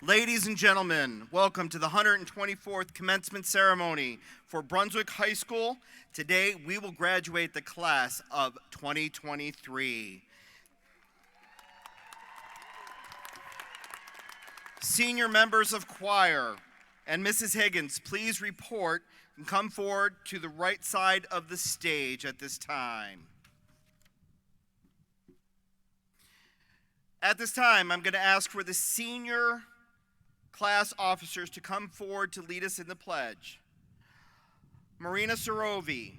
Ladies and gentlemen, welcome to the 124th commencement ceremony for Brunswick High School. Today, we will graduate the class of 2023. Senior members of choir and Mrs. Higgins, please report and come forward to the right side of the stage at this time. At this time, I'm going to ask for the senior class officers to come forward to lead us in the pledge. Marina Sorovi,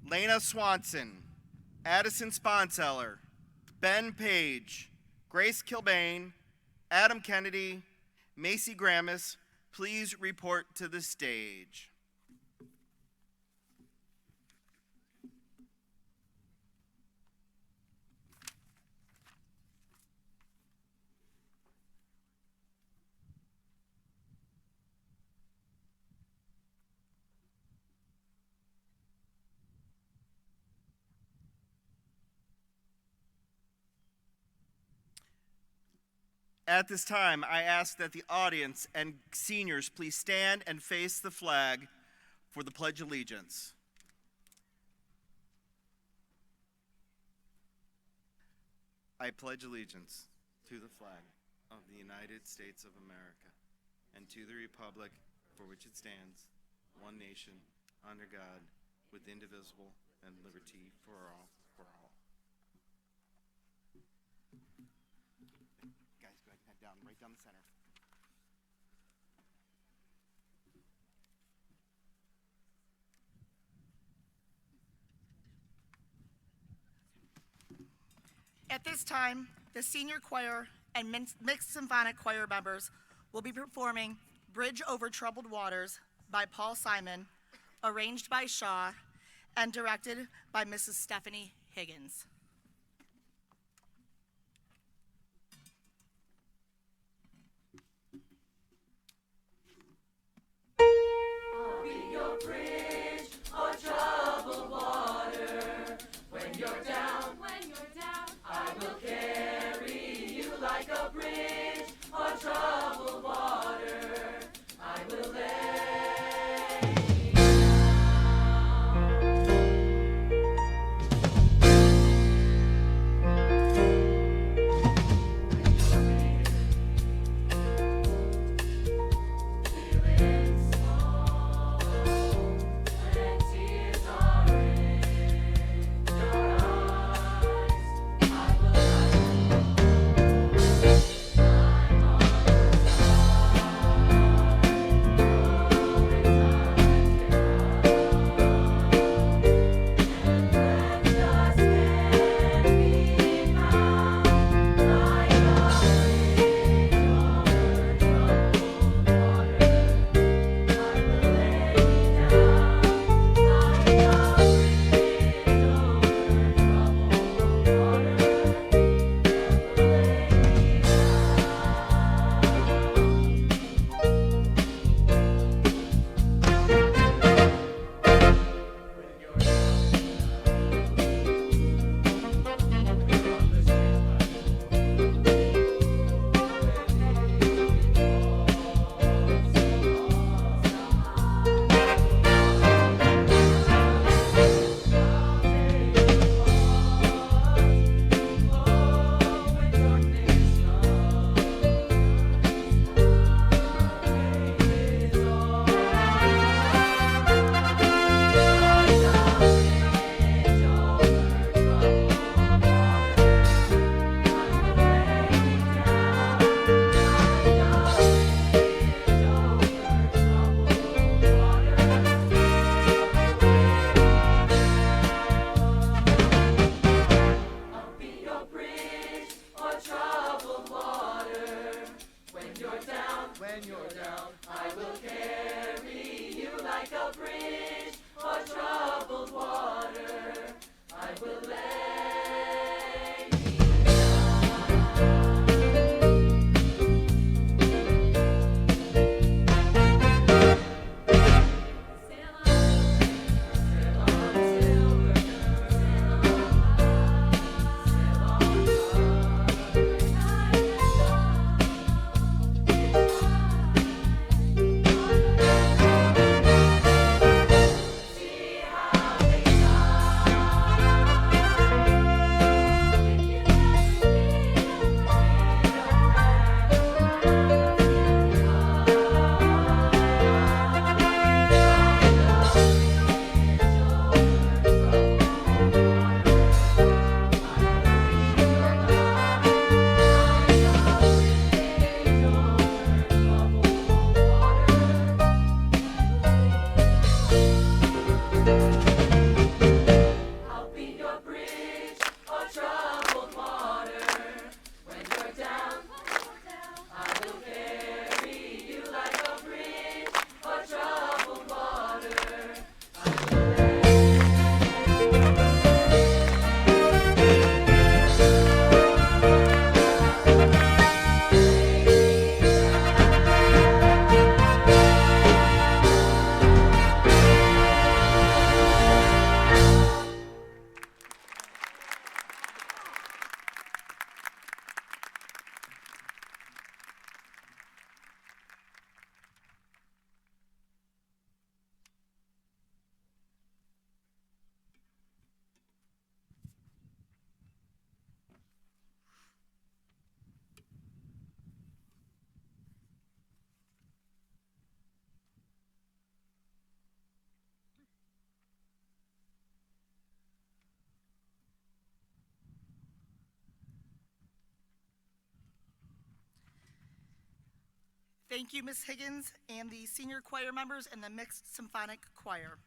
Lena Swanson, Addison Sponseller, Ben Page, Grace Kilbane, Adam Kennedy, Macy Gramis, please report to the stage. At this time, I ask that the audience and seniors please stand and face the flag for the Pledge of Allegiance. I pledge allegiance to the flag of the United States of America and to the republic for which it stands, one nation, under God, with indivisible and liberty for all. Right down the center. At this time, the senior choir and mixed symphonic choir members will be performing Bridge Over Troubled Waters by Paul Simon, arranged by Shaw, and directed by Mrs. Stephanie Higgins. Bridge or troubled water. When you're down, I will carry you like a bridge or troubled water. I will lay you down. Feeling small. Thank you, Ms. Higgins, and the senior choir members and the mixed symphonic choir.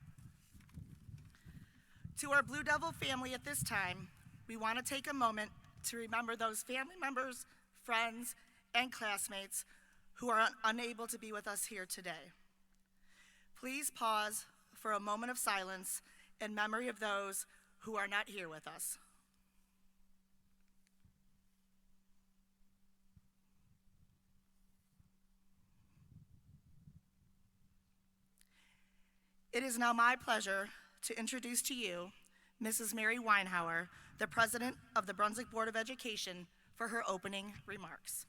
To our Blue Devil family at this time, we want to take a moment to remember those family members, friends, and classmates who are unable to be with us here today. Please pause for a moment of silence in memory of those who are not here with us. It is now my pleasure to introduce to you Mrs. Mary Weinhauer, the President of the Brunswick Board of Education, for her opening remarks.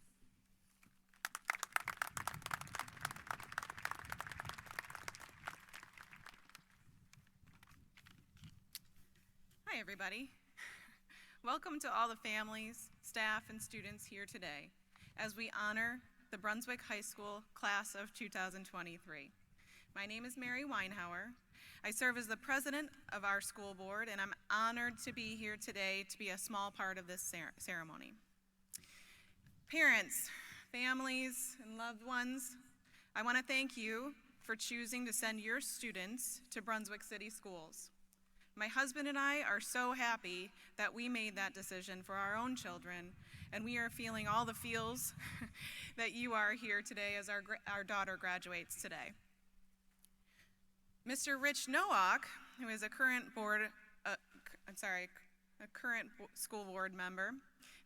Hi, everybody. Welcome to all the families, staff, and students here today as we honor the Brunswick High School class of 2023. My name is Mary Weinhauer. I serve as the president of our school board, and I'm honored to be here today to be a small part of this ceremony. Parents, families, and loved ones, I want to thank you for choosing to send your students to Brunswick City Schools. My husband and I are so happy that we made that decision for our own children, and we are feeling all the feels that you are here today as our daughter graduates today. Mr. Rich Nowak, who is a current school board member,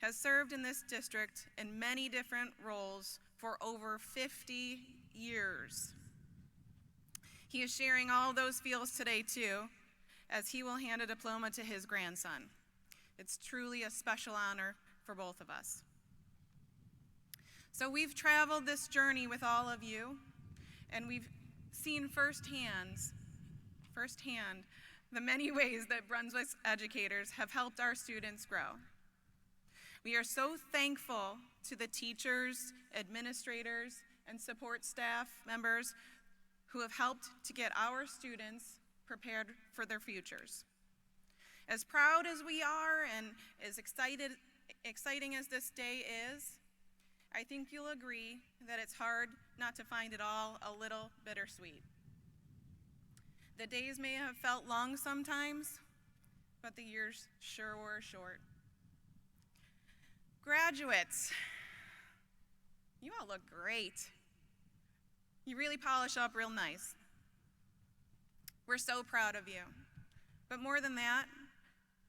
has served in this district in many different roles for over 50 years. He is sharing all those feels today too, as he will hand a diploma to his grandson. It's truly a special honor for both of us. So we've traveled this journey with all of you, and we've seen firsthand the many ways that Brunswick's educators have helped our students grow. We are so thankful to the teachers, administrators, and support staff members who have helped to get our students prepared for their futures. As proud as we are and as exciting as this day is, I think you'll agree that it's hard not to find it all a little bittersweet. The days may have felt long sometimes, but the years sure were short. Graduates, you all look great. You really polish up real nice. We're so proud of you. But more than that,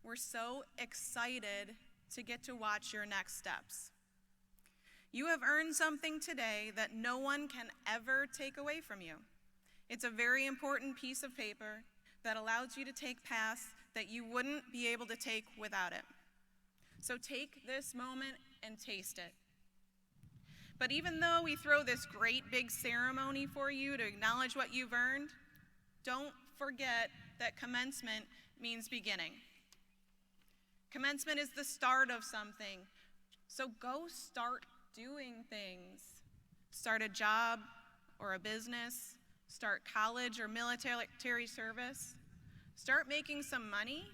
we're so excited to get to watch your next steps. You have earned something today that no one can ever take away from you. It's a very important piece of paper that allows you to take paths that you wouldn't be able to take without it. So take this moment and taste it. But even though we throw this great big ceremony for you to acknowledge what you've earned, don't forget that commencement means beginning. Commencement is the start of something. So go start doing things. Start a job or a business. Start college or military service. Start making some money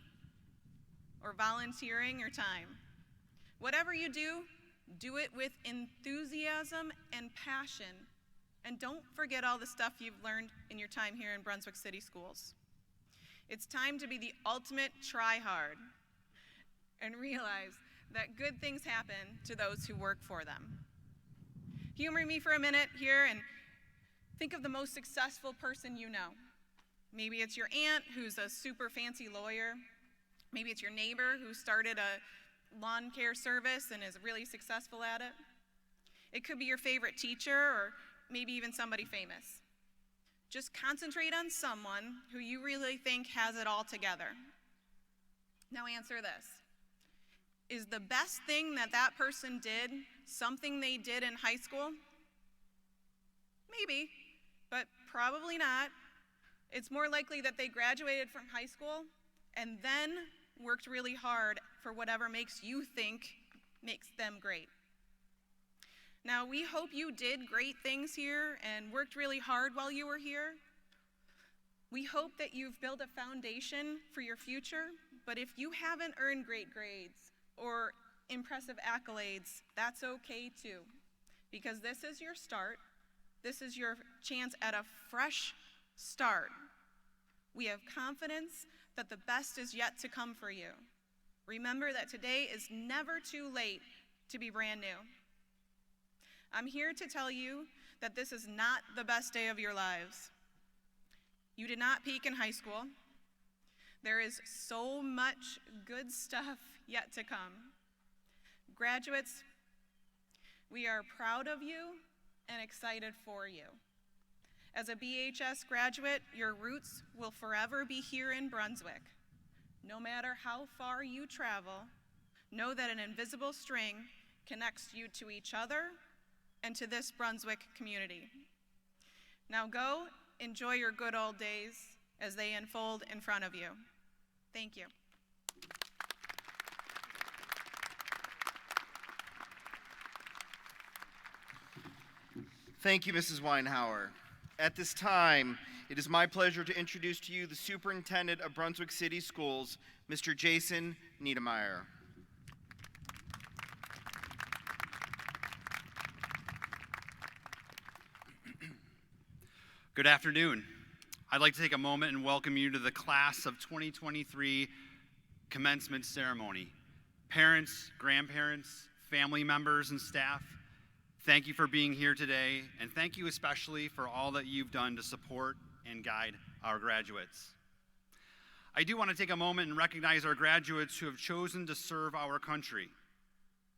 or volunteering your time. Whatever you do, do it with enthusiasm and passion. And don't forget all the stuff you've learned in your time here in Brunswick City Schools. It's time to be the ultimate try-hard and realize that good things happen to those who work for them. Humor me for a minute here and think of the most successful person you know. Maybe it's your aunt who's a super fancy lawyer. Maybe it's your neighbor who started a lawn care service and is really successful at it. It could be your favorite teacher or maybe even somebody famous. Just concentrate on someone who you really think has it all together. Now answer this. Is the best thing that person did something they did in high school? Maybe, but probably not. It's more likely that they graduated from high school and then worked really hard for whatever makes you think makes them great. Now, we hope you did great things here and worked really hard while you were here. We hope that you've built a foundation for your future, but if you haven't earned great grades or impressive accolades, that's okay too, because this is your start This is your chance at a fresh start. We have confidence that the best is yet to come for you. Remember that today is never too late to be brand new. I'm here to tell you that this is not the best day of your lives. You did not peak in high school. There is so much good stuff yet to come. Graduates, we are proud of you and excited for you. As a BHS graduate, your roots will forever be here in Brunswick. No matter how far you travel, know that an invisible string connects you to each other and to this Brunswick community. Now go enjoy your good old days as they unfold in front of you. Thank you. Thank you, Mrs. Weinhauer. At this time, it is my pleasure to introduce to you the Superintendent of Brunswick City Schools, Mr. Jason Niedermeyer. Good afternoon. I'd like to take a moment and welcome you to the class of 2023 commencement ceremony. Parents, grandparents, family members, and staff, thank you for being here today, and thank you especially for all that you've done to support and guide our graduates. I do want to take a moment and recognize our graduates who have chosen to serve our country.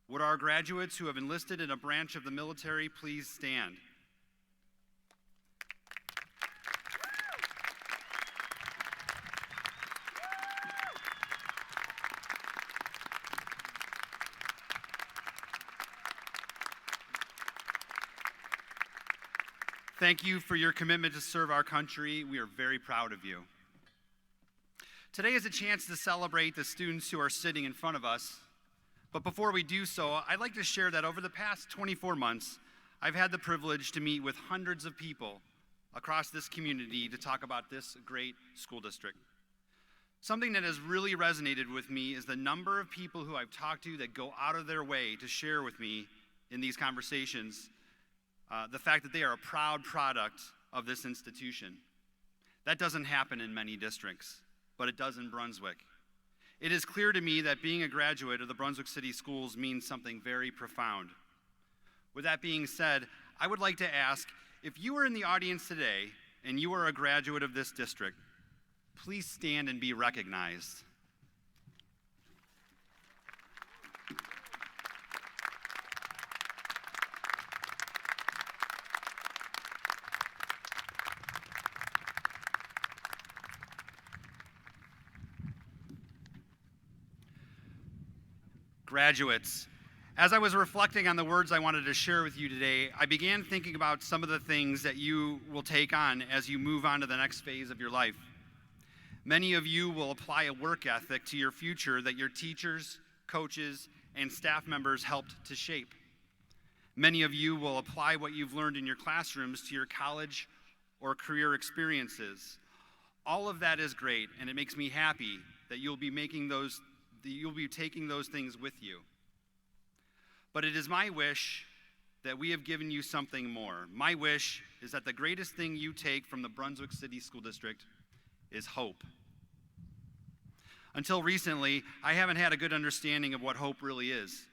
Would our graduates who have enlisted in a branch of the military please stand? Thank you for your commitment to serve our country. We are very proud of you. Today is a chance to celebrate the students who are sitting in front of us. But before we do so, I'd like to share that over the past 24 months, I've had the privilege to meet with hundreds of people across this community to talk about this great school district. Something that has really resonated with me is the number of people who I've talked to that go out of their way to share with me in these conversations the fact that they are a proud product of this institution. That doesn't happen in many districts, but it does in Brunswick. It is clear to me that being a graduate of the Brunswick City Schools means something very profound. With that being said, I would like to ask, if you are in the audience today and you are a graduate of this district, please stand and be recognized. Graduates, as I was reflecting on the words I wanted to share with you today, I began thinking about some of the things that you will take on as you move on to the next phase of your life. Many of you will apply a work ethic to your future that your teachers, coaches, and staff members helped to shape. Many of you will apply what you've learned in your classrooms to your college or career experiences. All of that is great, and it makes me happy that you'll be taking those things with you. But it is my wish that we have given you something more. My wish is that the greatest thing you take from the Brunswick City School District is hope. Until recently, I haven't had a good understanding of what hope really is.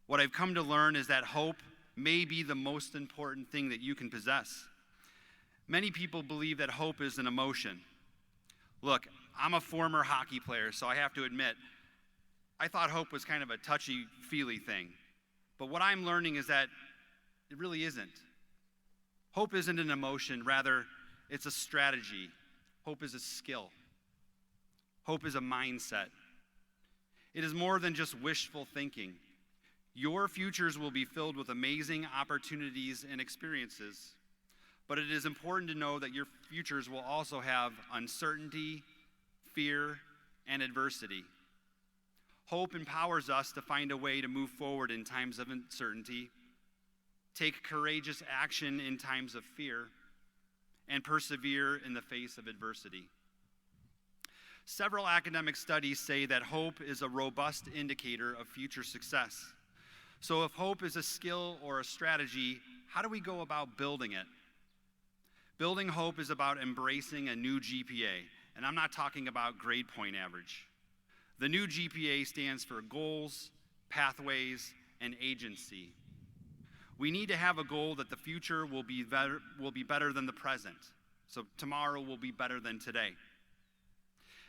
What I've come to learn is that hope may be the most important thing that you can possess. Many people believe that hope is an emotion. Look, I'm a former hockey player, so I have to admit, I thought hope was kind of a touchy-feely thing. But what I'm learning is that it really isn't. Hope isn't an emotion, rather, it's a strategy. Hope is a skill. Hope is a mindset. It is more than just wishful thinking. Your futures will be filled with amazing opportunities and experiences. But it is important to know that your futures will also have uncertainty, fear, and adversity. Hope empowers us to find a way to move forward in times of uncertainty, take courageous action in times of fear, and persevere in the face of adversity. Several academic studies say that hope is a robust indicator of future success. So if hope is a skill or a strategy, how do we go about building it? Building hope is about embracing a new GPA, and I'm not talking about grade point average. The new GPA stands for goals, pathways, and agency. We need to have a goal that the future will be better than the present. So tomorrow will be better than today.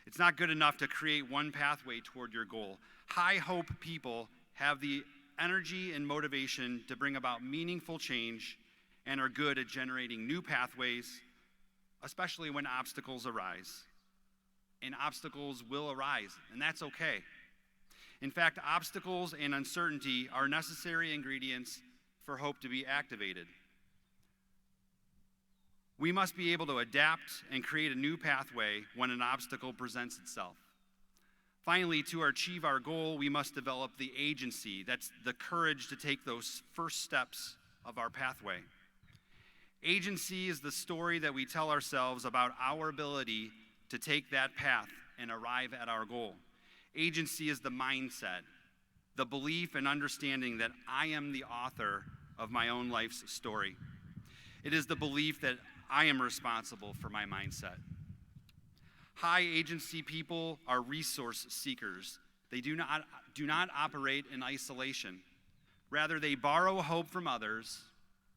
It's not good enough to create one pathway toward your goal. High hope people have the energy and motivation to bring about meaningful change and are good at generating new pathways, especially when obstacles arise. And obstacles will arise, and that's okay. In fact, obstacles and uncertainty are necessary ingredients for hope to be activated. We must be able to adapt and create a new pathway when an obstacle presents itself. Finally, to achieve our goal, we must develop the agency. That's the courage to take those first steps of our pathway. Agency is the story that we tell ourselves about our ability to take that path and arrive at our goal. Agency is the mindset, the belief and understanding that I am the author of my own life's story. It is the belief that I am responsible for my mindset. High agency people are resource seekers. They do not operate in isolation. Rather, they borrow hope from others,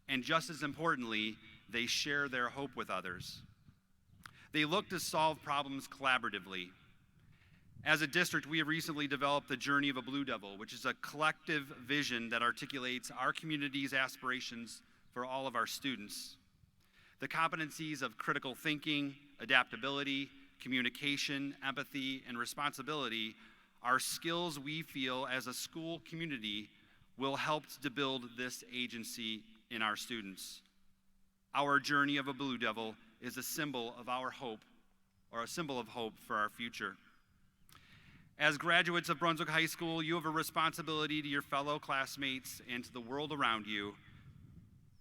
and just as importantly, they share their hope with others. They look to solve problems collaboratively. As a district, we have recently developed the Journey of a Blue Devil, which is a collective vision that articulates our community's aspirations for all of our students. The competencies of critical thinking, adaptability, communication, empathy, and responsibility are skills we feel as a school community will help to build this agency in our students. Our Journey of a Blue Devil is a symbol of our hope, or a symbol of hope for our future. As graduates of Brunswick High School, you have a responsibility to your fellow classmates and to the world around you.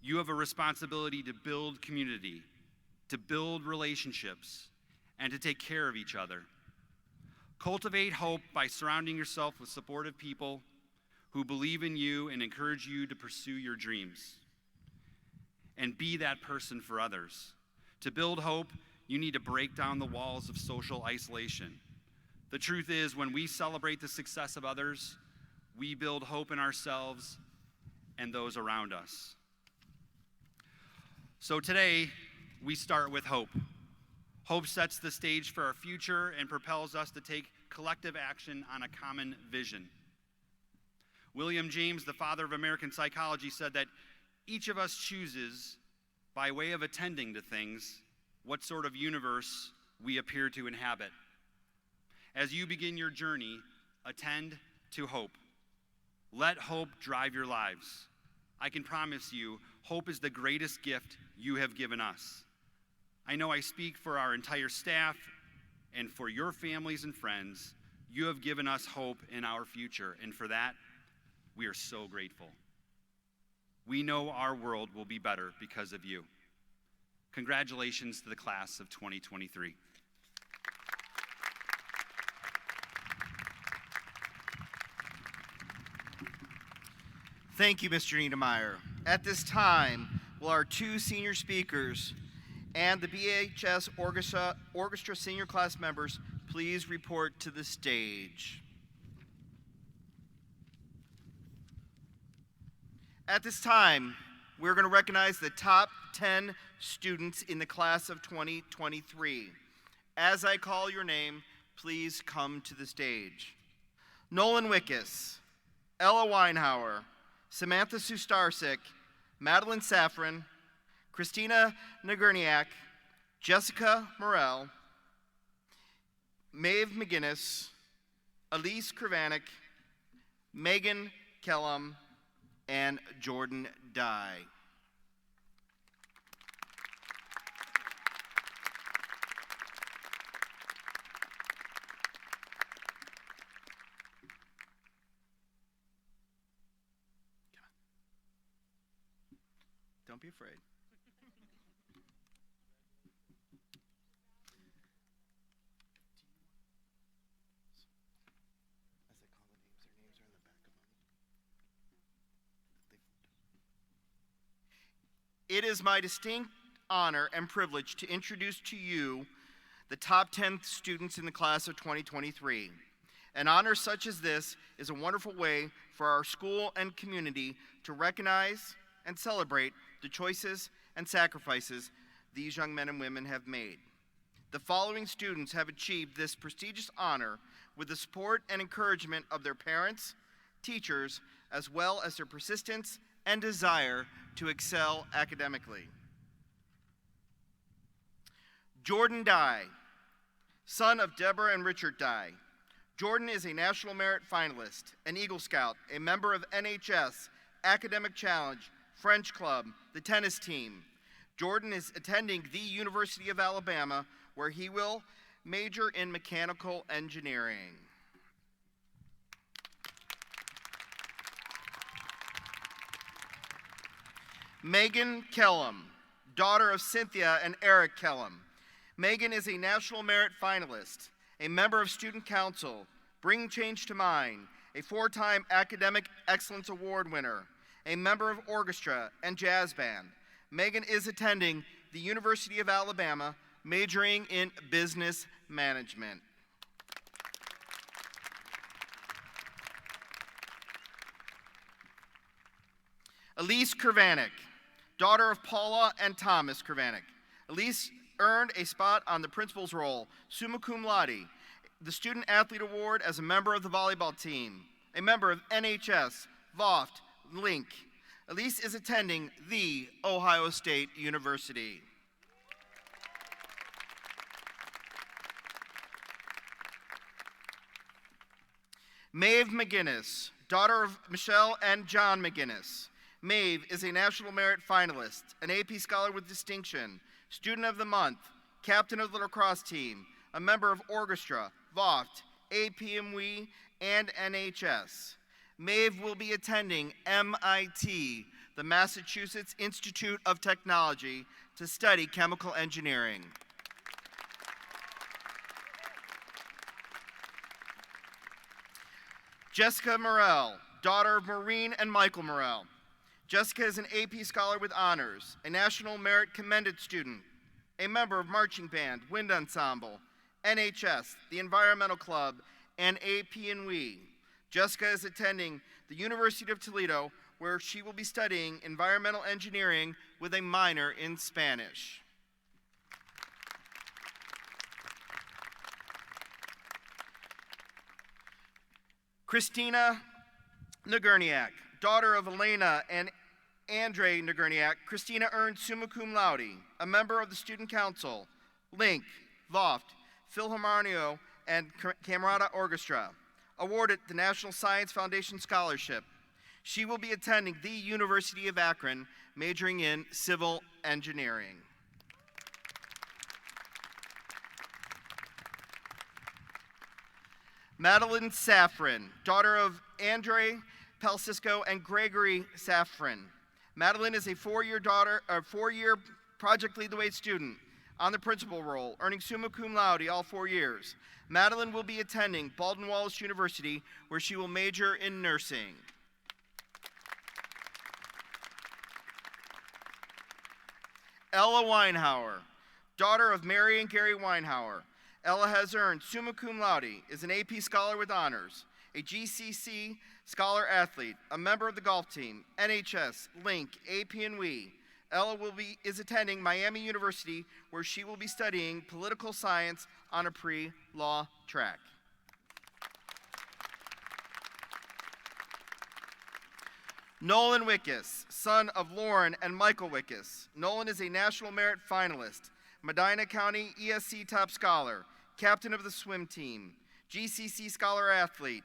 You have a responsibility to build community, to build relationships, and to take care of each other. Cultivate hope by surrounding yourself with supportive people who believe in you and encourage you to pursue your dreams. And be that person for others. To build hope, you need to break down the walls of social isolation. The truth is, when we celebrate the success of others, we build hope in ourselves and those around us. So today, we start with hope. Hope sets the stage for our future and propels us to take collective action on a common vision. William James, the father of American psychology, said that each of us chooses, by way of attending to things, what sort of universe we appear to inhabit. As you begin your journey, attend to hope. Let hope drive your lives. I can promise you, hope is the greatest gift you have given us. I know I speak for our entire staff and for your families and friends. You have given us hope in our future, and for that, we are so grateful. We know our world will be better because of you. Congratulations to the class of 2023. Thank you, Mr. Niedermeyer. At this time, will our two senior speakers and the BHS Orchestra senior class members please report to the stage. At this time, we're going to recognize the top 10 students in the class of 2023. As I call your name, please come to the stage. Nolan Wickus, Ella Weinhauer, Samantha Sustarsik, Madeline Safran, Christina Nagurniak, Jessica Morell, Maeve McGinnis, Elise Kravanik, Megan Kellum, and Jordan Dye. Don't be afraid. It is my distinct honor and privilege to introduce to you the top 10 students in the class of 2023. An honor such as this is a wonderful way for our school and community to recognize and celebrate the choices and sacrifices these young men and women have made. The following students have achieved this prestigious honor with the support and encouragement of their parents, teachers, as well as their persistence and desire to excel academically. Jordan Dye, son of Deborah and Richard Dye. Jordan is a National Merit Finalist, an Eagle Scout, a member of NHS, Academic Challenge, French Club, the tennis team. Jordan is attending the University of Alabama, where he will major in mechanical engineering. Megan Kellum, daughter of Cynthia and Eric Kellum. Megan is a National Merit Finalist, a member of Student Council, Bring Change to Mind, a 4-time Academic Excellence Award winner, a member of Orchestra and Jazz Band. Megan is attending the University of Alabama, majoring in Business Management. Elise Kervanek, daughter of Paula and Thomas Kervanek. Elise earned a spot on the principal's roll, summa cum laude, the Student Athlete Award as a member of the volleyball team, a member of NHS, VOFT, Link. Elise is attending The Ohio State University. Maeve McGinnis, daughter of Michelle and John McGinnis. Maeve is a National Merit Finalist, an AP Scholar with Distinction, Student of the Month, Captain of the lacrosse team, a member of Orchestra, VOFT, APMWE, and NHS. Maeve will be attending MIT, the Massachusetts Institute of Technology, to study chemical engineering. Jessica Morell, daughter of Maureen and Michael Morell. Jessica is an AP Scholar with Honors, a National Merit Commended student, a member of Marching Band, Wind Ensemble, NHS, the Environmental Club, and APNWE. Jessica is attending the University of Toledo, where she will be studying environmental engineering with a minor in Spanish. Christina Nagurniak, daughter of Elena and Andre Nagurniak. Christina earned summa cum laude, a member of the Student Council, Link, VOFT, Philharmonio, and Camerata Orchestra. Awarded the National Science Foundation Scholarship. She will be attending the University of Akron, majoring in civil engineering. Madeline Safran, daughter of Andre Palcisco and Gregory Safran. Madeline is a four-year Project Lead the Way student on the principal role, earning summa cum laude all 4 years. Madeline will be attending Baldwin Wallace University, where she will major in nursing. Ella Weinhauer, daughter of Mary and Gary Weinhauer. Ella has earned summa cum laude, is an AP Scholar with Honors, a GCC Scholar Athlete, a member of the golf team, NHS, Link, APNWE. Ella is attending Miami University, where she will be studying political science on a pre-law track. Nolan Wickus, son of Lauren and Michael Wickus. Nolan is a National Merit Finalist, Medina County ESC Top Scholar, Captain of the swim team, GCC Scholar Athlete,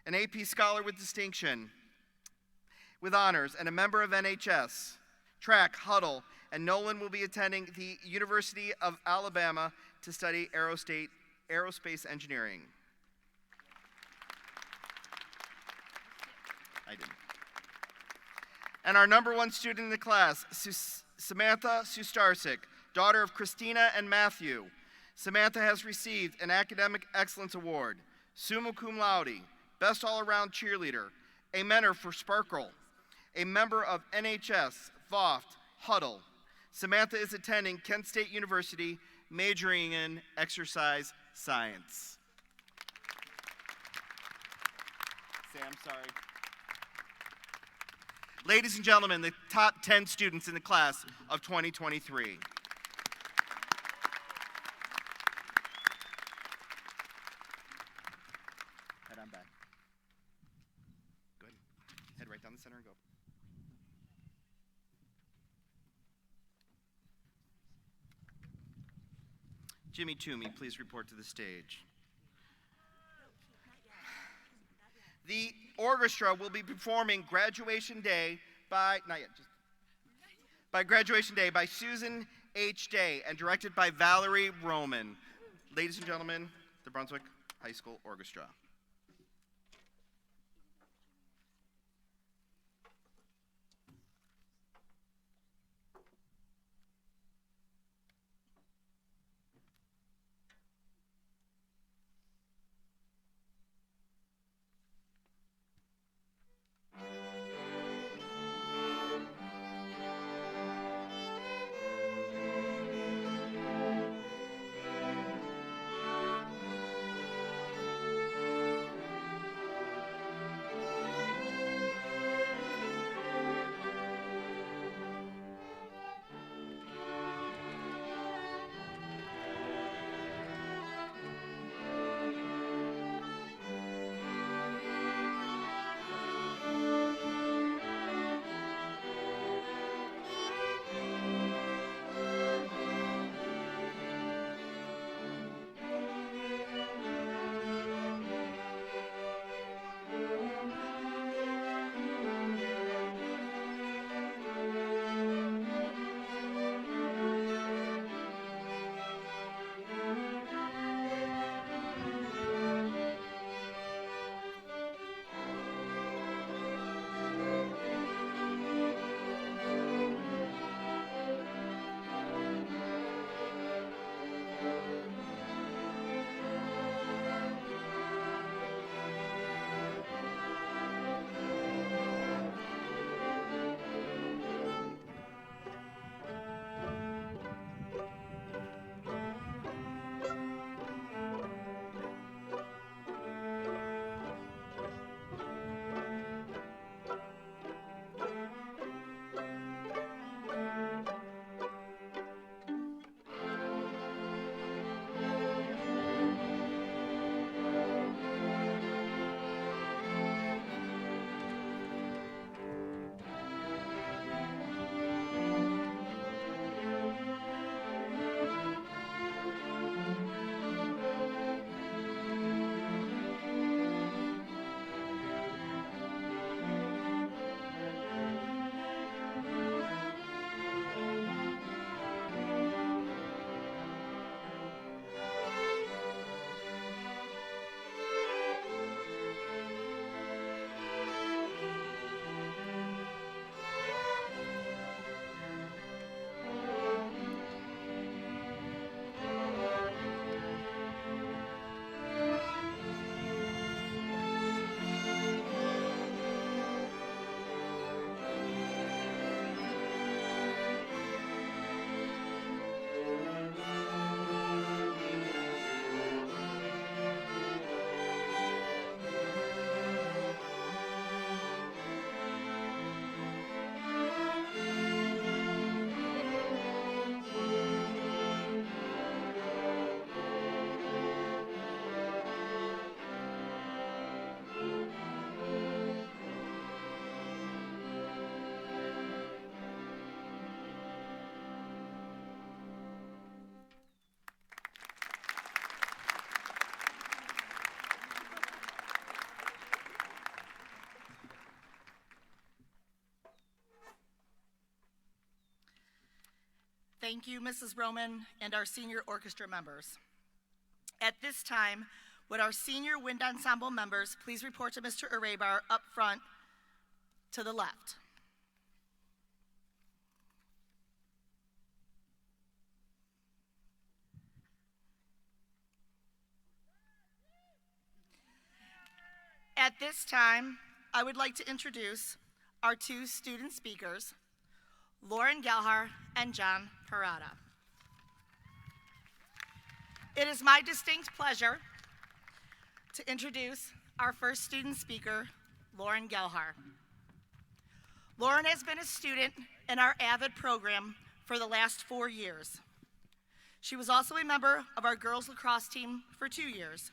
an AP Scholar with Distinction, with Honors, and a member of NHS, Track, Huddle, and Nolan will be attending the University of Alabama to study aerospace engineering. I didn't. And our number one student in the class, Samantha Sustarsik, daughter of Christina and Matthew. Samantha has received an Academic Excellence Award, summa cum laude, best all-around cheerleader, a mentor for Sparkle, a member of NHS, VOFT, huddle. Samantha is attending Kent State University, majoring in exercise science. Sam, sorry. Ladies and gentlemen, the top 10 students in the class of 2023. Head on back. Good. Head right down the center and go. Jimmy Toomey, please report to the stage. The orchestra will be performing Graduation Day by Susan H. Day and directed by Valerie Roman. Ladies and gentlemen, the Brunswick High School Orchestra. Thank you, Mrs. Roman, and our senior orchestra members. At this time, would our senior wind ensemble members please report to Mr. Arebar up front to the left. At this time, I would like to introduce our two student speakers. Lauren Gelhar, and John Parada. It is my distinct pleasure to introduce our first student speaker, Lauren Gelhar. Lauren has been a student in our AVID program for the last 4 years. She was also a member of our girls lacrosse team for 2 years.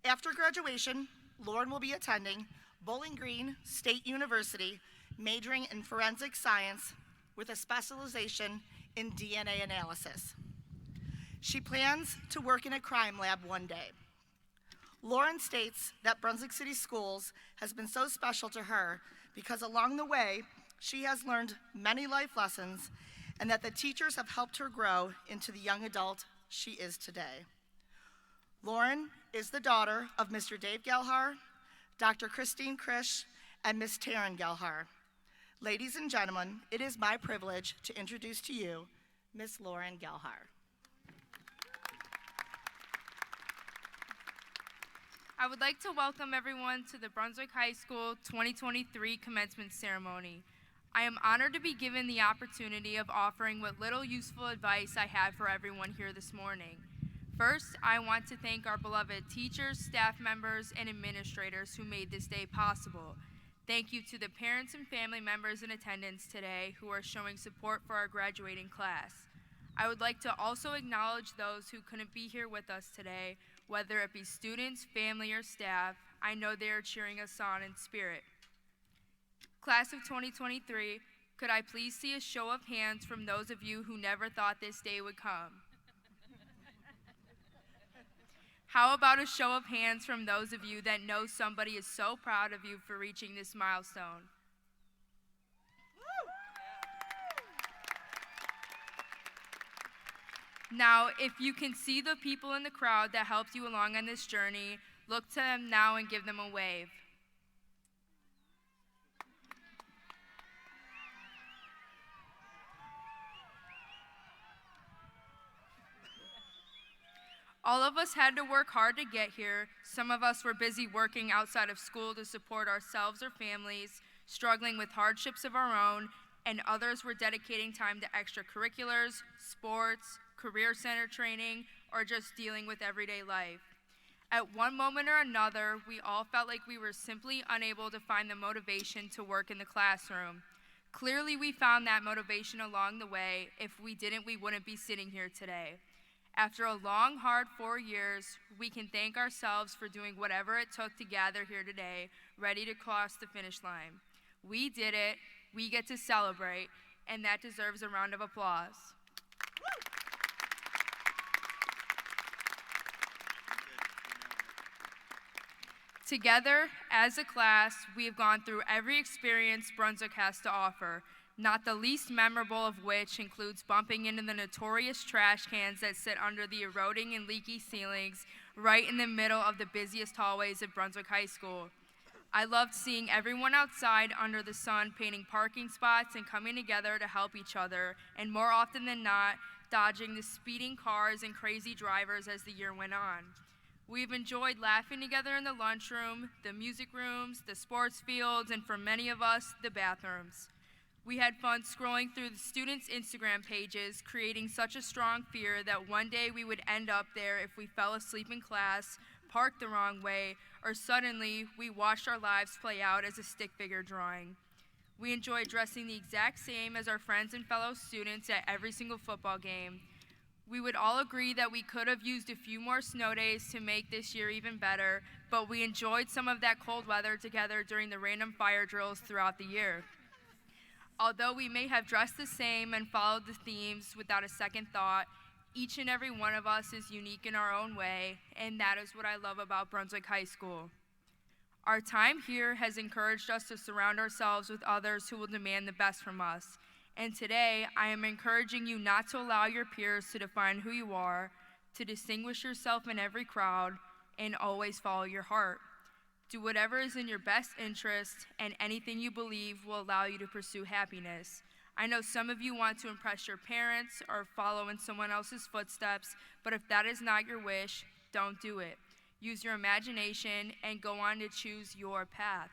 After graduation, Lauren will be attending Bowling Green State University, majoring in forensic science with a specialization in DNA analysis. She plans to work in a crime lab one day. Lauren states that Brunswick City Schools has been so special to her because along the way, she has learned many life lessons and that the teachers have helped her grow into the young adult she is today. Lauren is the daughter of Mr. Dave Gelhar, Dr. Christine Krish, and Miss Taryn Gelhar. Ladies and gentlemen, it is my privilege to introduce to you Miss Lauren Gelhar. I would like to welcome everyone to the Brunswick High School 2023 commencement ceremony. I am honored to be given the opportunity of offering what little useful advice I have for everyone here this morning. First, I want to thank our beloved teachers, staff members, and administrators who made this day possible. Thank you to the parents and family members in attendance today who are showing support for our graduating class. I would like to also acknowledge those who couldn't be here with us today, whether it be students, family, or staff. I know they are cheering us on in spirit. Class of 2023, could I please see a show of hands from those of you who never thought this day would come? How about a show of hands from those of you that know somebody is so proud of you for reaching this milestone? Now, if you can see the people in the crowd that helped you along on this journey, look to them now and give them a wave. All of us had to work hard to get here. Some of us were busy working outside of school to support ourselves or families, struggling with hardships of our own, and others were dedicating time to extracurriculars, sports, career center training, or just dealing with everyday life. At one moment or another, we all felt like we were simply unable to find the motivation to work in the classroom. Clearly, we found that motivation along the way. If we didn't, we wouldn't be sitting here today. After a long, hard 4 years, we can thank ourselves for doing whatever it took to gather here today, ready to cross the finish line. We did it, we get to celebrate, and that deserves a round of applause. Together, as a class, we have gone through every experience Brunswick has to offer, not the least memorable of which includes bumping into the notorious trash cans that sit under the eroding and leaky ceilings right in the middle of the busiest hallways at Brunswick High School. I loved seeing everyone outside under the sun painting parking spots and coming together to help each other, and more often than not, dodging the speeding cars and crazy drivers as the year went on. We've enjoyed laughing together in the lunchroom, the music rooms, the sports fields, and for many of us, the bathrooms. We had fun scrolling through the students' Instagram pages, creating such a strong fear that one day we would end up there if we fell asleep in class, parked the wrong way, or suddenly we watched our lives play out as a stick figure drawing. We enjoyed dressing the exact same as our friends and fellow students at every single football game. We would all agree that we could have used a few more snow days to make this year even better, but we enjoyed some of that cold weather together during the random fire drills throughout the year. Although we may have dressed the same and followed the themes without a second thought, each and every one of us is unique in our own way, and that is what I love about Brunswick High School. Our time here has encouraged us to surround ourselves with others who will demand the best from us. And today, I am encouraging you not to allow your peers to define who you are, to distinguish yourself in every crowd, and always follow your heart. Do whatever is in your best interest, and anything you believe will allow you to pursue happiness. I know some of you want to impress your parents or follow in someone else's footsteps, but if that is not your wish, don't do it. Use your imagination and go on to choose your path.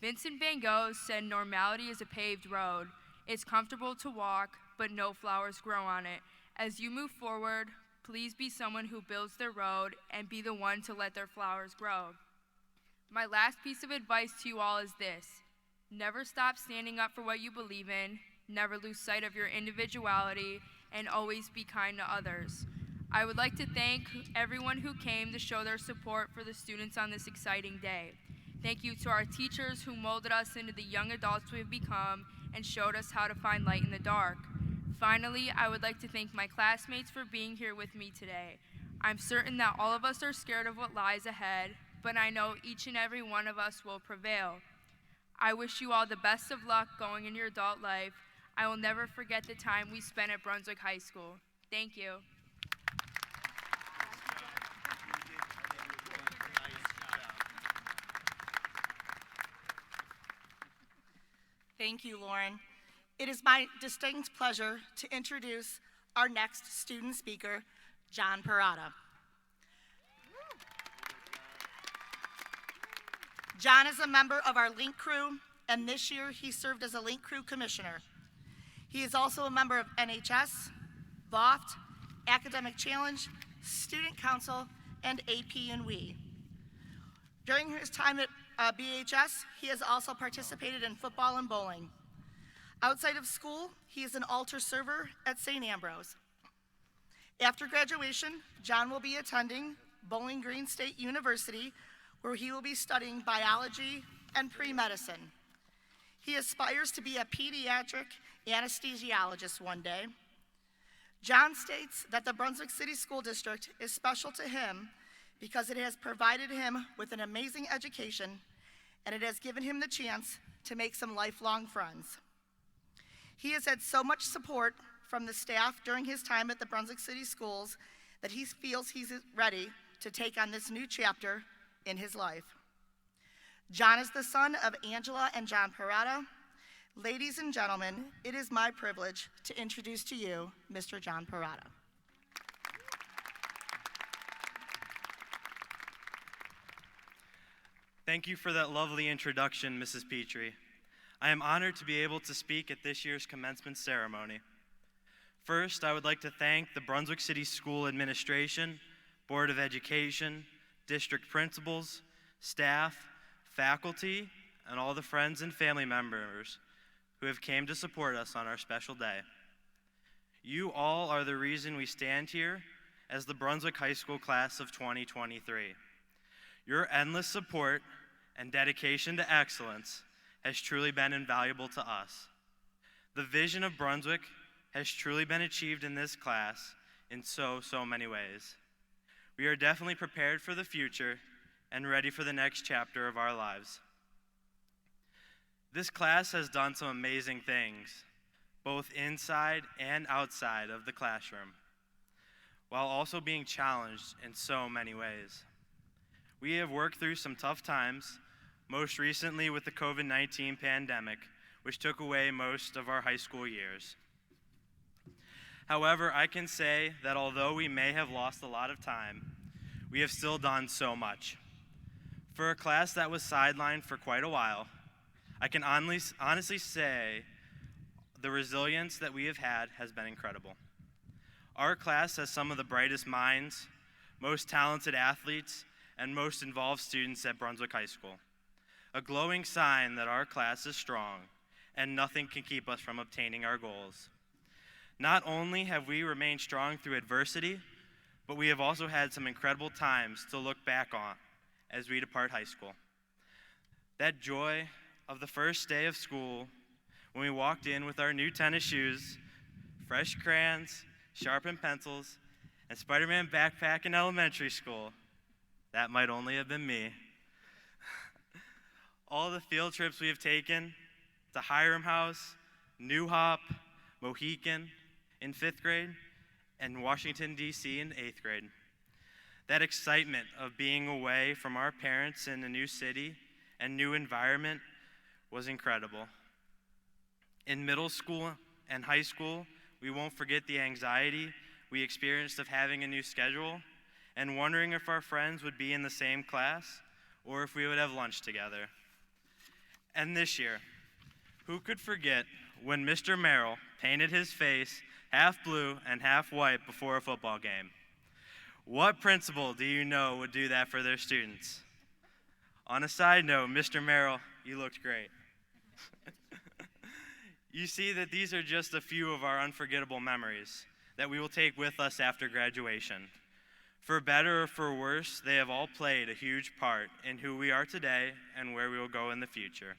Vincent van Gogh said normality is a paved road. It's comfortable to walk, but no flowers grow on it. As you move forward, please be someone who builds their road and be the one to let their flowers grow. My last piece of advice to you all is this: never stop standing up for what you believe in, never lose sight of your individuality, and always be kind to others. I would like to thank everyone who came to show their support for the students on this exciting day. Thank you to our teachers who molded us into the young adults we've become and showed us how to find light in the dark. Finally, I would like to thank my classmates for being here with me today. I'm certain that all of us are scared of what lies ahead, but I know each and every one of us will prevail. I wish you all the best of luck going in your adult life. I will never forget the time we spent at Brunswick High School. Thank you. Thank you, Lauren. It is my distinct pleasure to introduce our next student speaker, John Parada. John is a member of our Link Crew, and this year he served as a Link Crew Commissioner. He is also a member of NHS, VOFT, Academic Challenge, Student Council, and AP and WE. During his time at BHS, he has also participated in football and bowling. Outside of school, he is an altar server at St. Ambrose. After graduation, John will be attending Bowling Green State University, where he will be studying biology and pre-medicine. He aspires to be a pediatric anesthesiologist one day. John states that the Brunswick City School District is special to him because it has provided him with an amazing education, and it has given him the chance to make some lifelong friends. He has had so much support from the staff during his time at the Brunswick City Schools that he feels he's ready to take on this new chapter in his life. John is the son of Angela and John Parada. Ladies and gentlemen, it is my privilege to introduce to you Mr. John Parada. Thank you for that lovely introduction, Mrs. Petrie. I am honored to be able to speak at this year's commencement ceremony. First, I would like to thank the Brunswick City School Administration, Board of Education, district principals, staff, faculty, and all the friends and family members who have came to support us on our special day. You all are the reason we stand here as the Brunswick High School class of 2023. Your endless support and dedication to excellence has truly been invaluable to us. The vision of Brunswick has truly been achieved in this class in so many ways. We are definitely prepared for the future and ready for the next chapter of our lives. This class has done some amazing things, both inside and outside of the classroom, while also being challenged in so many ways. We have worked through some tough times, most recently with the COVID-19 pandemic, which took away most of our high school years. However, I can say that although we may have lost a lot of time, we have still done so much. For a class that was sidelined for quite a while, I can honestly say the resilience that we have had has been incredible. Our class has some of the brightest minds, most talented athletes, and most involved students at Brunswick High School. A glowing sign that our class is strong and nothing can keep us from obtaining our goals. Not only have we remained strong through adversity, but we have also had some incredible times to look back on as we depart high school. That joy of the first day of school when we walked in with our new tennis shoes, fresh crayons, sharpened pencils, and Spider-Man backpack in elementary school. That might only have been me. All the field trips we have taken to Hiram House, New Hop, Mohican in 5th grade, and Washington, D.C. in 8th grade. That excitement of being away from our parents in a new city and new environment was incredible. In middle school and high school, we won't forget the anxiety we experienced of having a new schedule and wondering if our friends would be in the same class or if we would have lunch together. And this year, who could forget when Mr. Merrill painted his face half blue and half white before a football game. What principal do you know would do that for their students? On a side note, Mr. Merrill, you looked great. You see that these are just a few of our unforgettable memories that we will take with us after graduation. For better or for worse, they have all played a huge part in who we are today and where we will go in the future.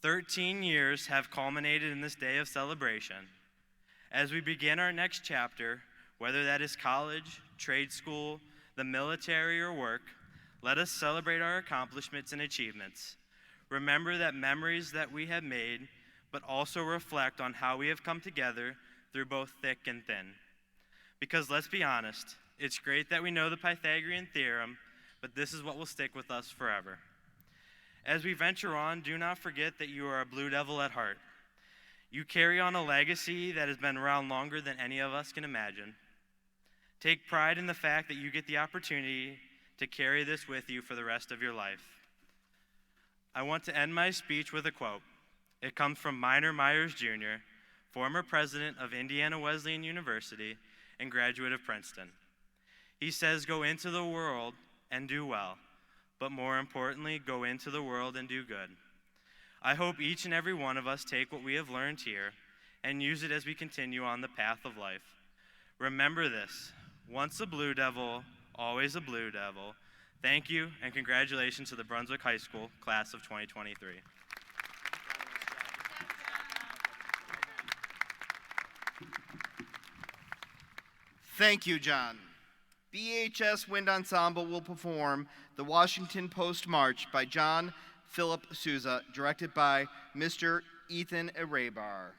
13 years have culminated in this day of celebration. As we begin our next chapter, whether that is college, trade school, the military, or work, let us celebrate our accomplishments and achievements. Remember that memories that we have made, but also reflect on how we have come together through both thick and thin. Because let's be honest, it's great that we know the Pythagorean theorem, but this is what will stick with us forever. As we venture on, do not forget that you are a Blue Devil at heart. You carry on a legacy that has been around longer than any of us can imagine. Take pride in the fact that you get the opportunity to carry this with you for the rest of your life. I want to end my speech with a quote. It comes from Minor Myers Jr., former president of Indiana Wesleyan University and graduate of Princeton. He says, "Go into the world and do well, but more importantly, go into the world and do good." I hope each and every one of us take what we have learned here and use it as we continue on the path of life. Remember this, once a Blue Devil, always a Blue Devil. Thank you, and congratulations to the Brunswick High School class of 2023. Thank you, John. BHS Wind Ensemble will perform the Washington Post March by John Philip Sousa, directed by Mr. Ethan Arabar.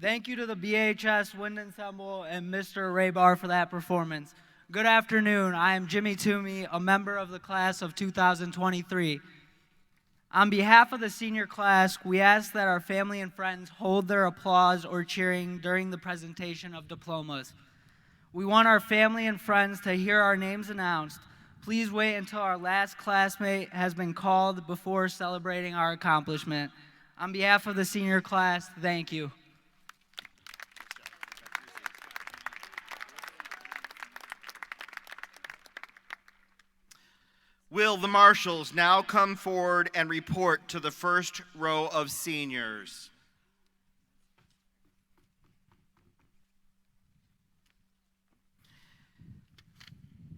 Thank you to the BHS Wind Ensemble and Mr. Raybar for that performance. Good afternoon. I am Jimmy Toomey, a member of the class of 2023. On behalf of the senior class, we ask that our family and friends hold their applause or cheering during the presentation of diplomas. We want our family and friends to hear our names announced. Please wait until our last classmate has been called before celebrating our accomplishment. On behalf of the senior class, thank you. Will the marshals now come forward and report to the first row of seniors?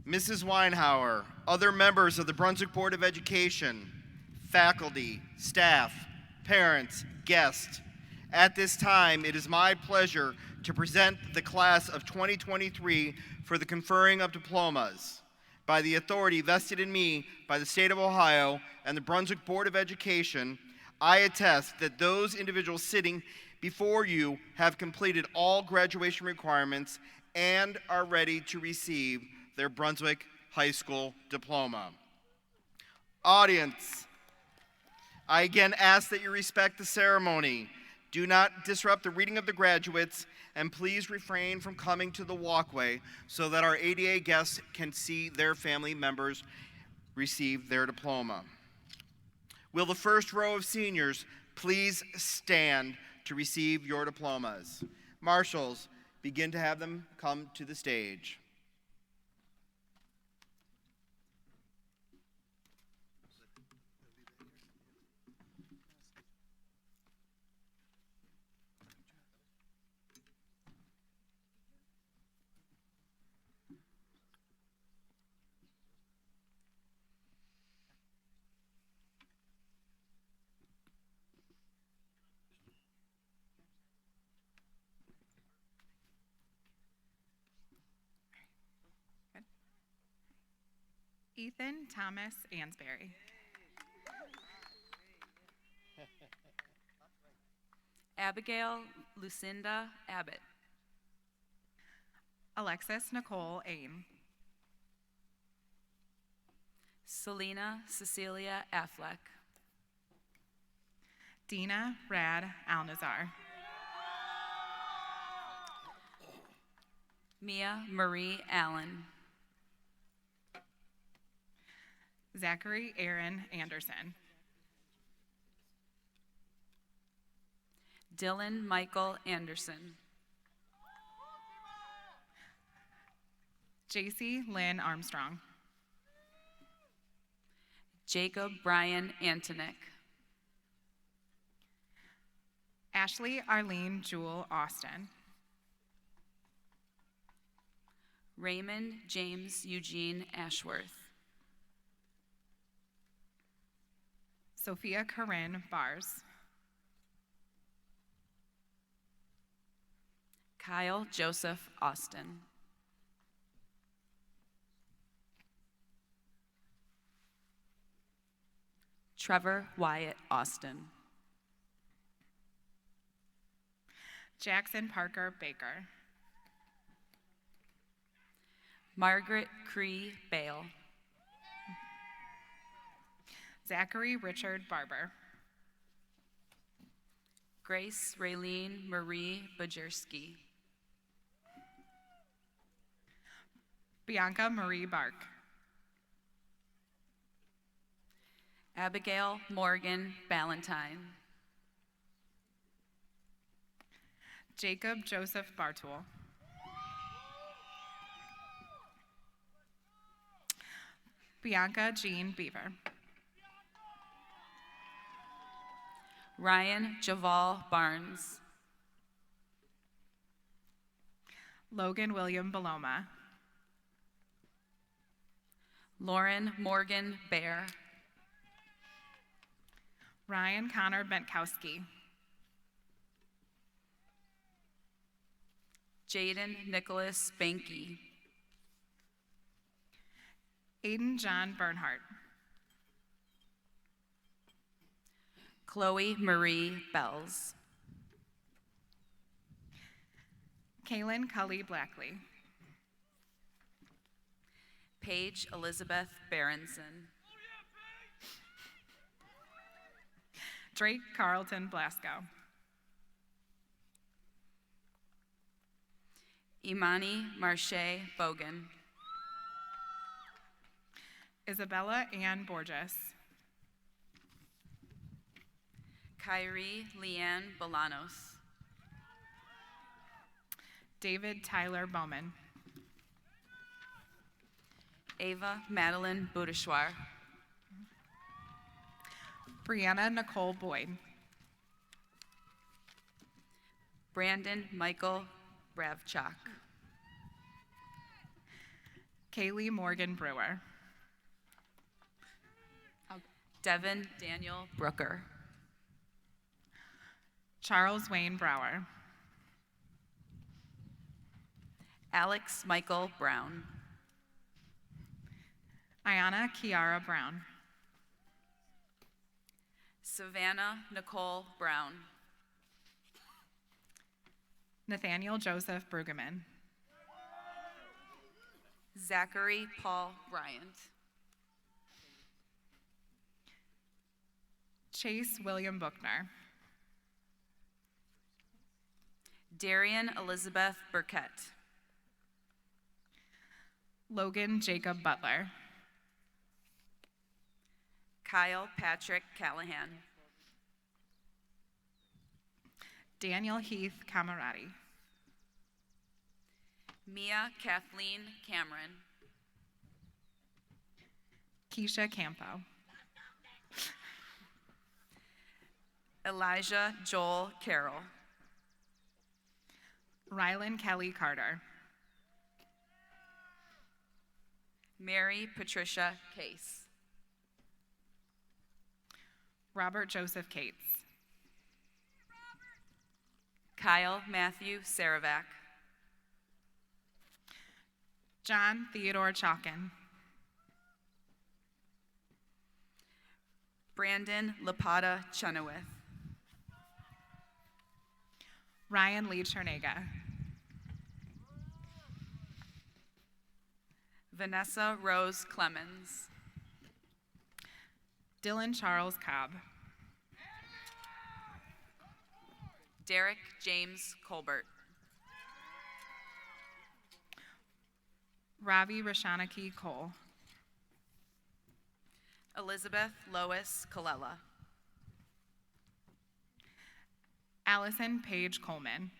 Mrs. Weinhauer, other members of the Brunswick Board of Education, faculty, staff, parents, guests, at this time it is my pleasure to present the class of 2023 for the conferring of diplomas. By the authority vested in me by the state of Ohio and the Brunswick Board of Education, I attest that those individuals sitting before you have completed all graduation requirements and are ready to receive their Brunswick High School diploma. Audience, I again ask that you respect the ceremony. Do not disrupt the reading of the graduates, and please refrain from coming to the walkway so that our ADA guests can see their family members receive their diploma. Will the first row of seniors please stand to receive your diplomas? Marshals, begin to have them come to the stage. Ethan Thomas Ansberry. Abigail Lucinda Abbott. Alexis Nicole Ain. Selena Cecilia Affleck. Dina Rad Alnazar. Mia Marie Allen. Zachary Aaron Anderson. Dylan Michael Anderson. JC Lynn Armstrong. Jacob Brian Antonick. Ashley Arlene Jewel Austin. Raymond James Eugene Ashworth. Sophia Corinne Bars. Kyle Joseph Austin. Trevor Wyatt Austin. Jackson Parker Baker. Margaret Cree Bale. Zachary Richard Barber. Grace Raylene Marie Bajerski. Bianca Marie Bark. Abigail Morgan Ballantyne. Jacob Joseph Bartool. Bianca Jean Beaver. Ryan Javal Barnes. Logan William Baloma. Lauren Morgan Bear. Ryan Connor Bentkowski. Jaden Nicholas Banky. Aiden John Bernhardt. Chloe Marie Bells. Kaylin Cully Blackley. Paige Elizabeth Berenson. Drake Carlton Blasco. Imani Marche Bogan. Isabella Ann Borges. Kyrie Leanne Bolanos. David Tyler Bowman. Ava Madeline Boudeshwar. Brianna Nicole Boyd. Brandon Michael Bravchuk. Kaylee Morgan Brewer. Devin Daniel Brooker. Charles Wayne Brower. Alex Michael Brown. Ayana Kiara Brown. Savannah Nicole Brown. Nathaniel Joseph Brueggemann. Zachary Paul Bryant. Chase William Buckner. Darian Elizabeth Burkett. Logan Jacob Butler. Kyle Patrick Callahan. Daniel Heath Camerati. Mia Kathleen Cameron. Keisha Campo. Elijah Joel Carroll. Rylan Kelly Carter. Mary Patricia Case. Robert Joseph Cates. Kyle Matthew Saravac. John Theodore Chalkin. Brandon Lapata Chenoweth. Ryan Lee Chernega. Vanessa Rose Clemens. Dylan Charles Cobb. Derek James Colbert. Ravi Rashanaki Cole. Elizabeth Lois Colella. Allison Paige Coleman.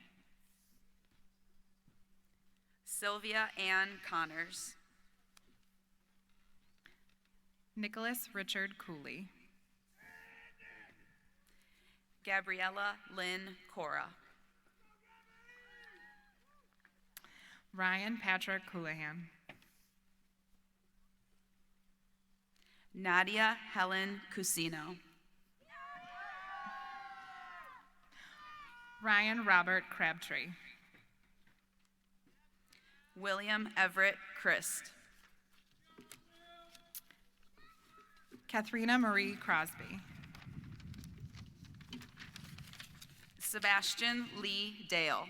Sylvia Ann Connors. Nicholas Richard Cooley. Gabriella Lynn Cora. Ryan Patrick Houlihan. Nadia Helen Cusino. Ryan Robert Crabtree. William Everett Christ. Katharina Marie Crosby. Sebastian Lee Dale.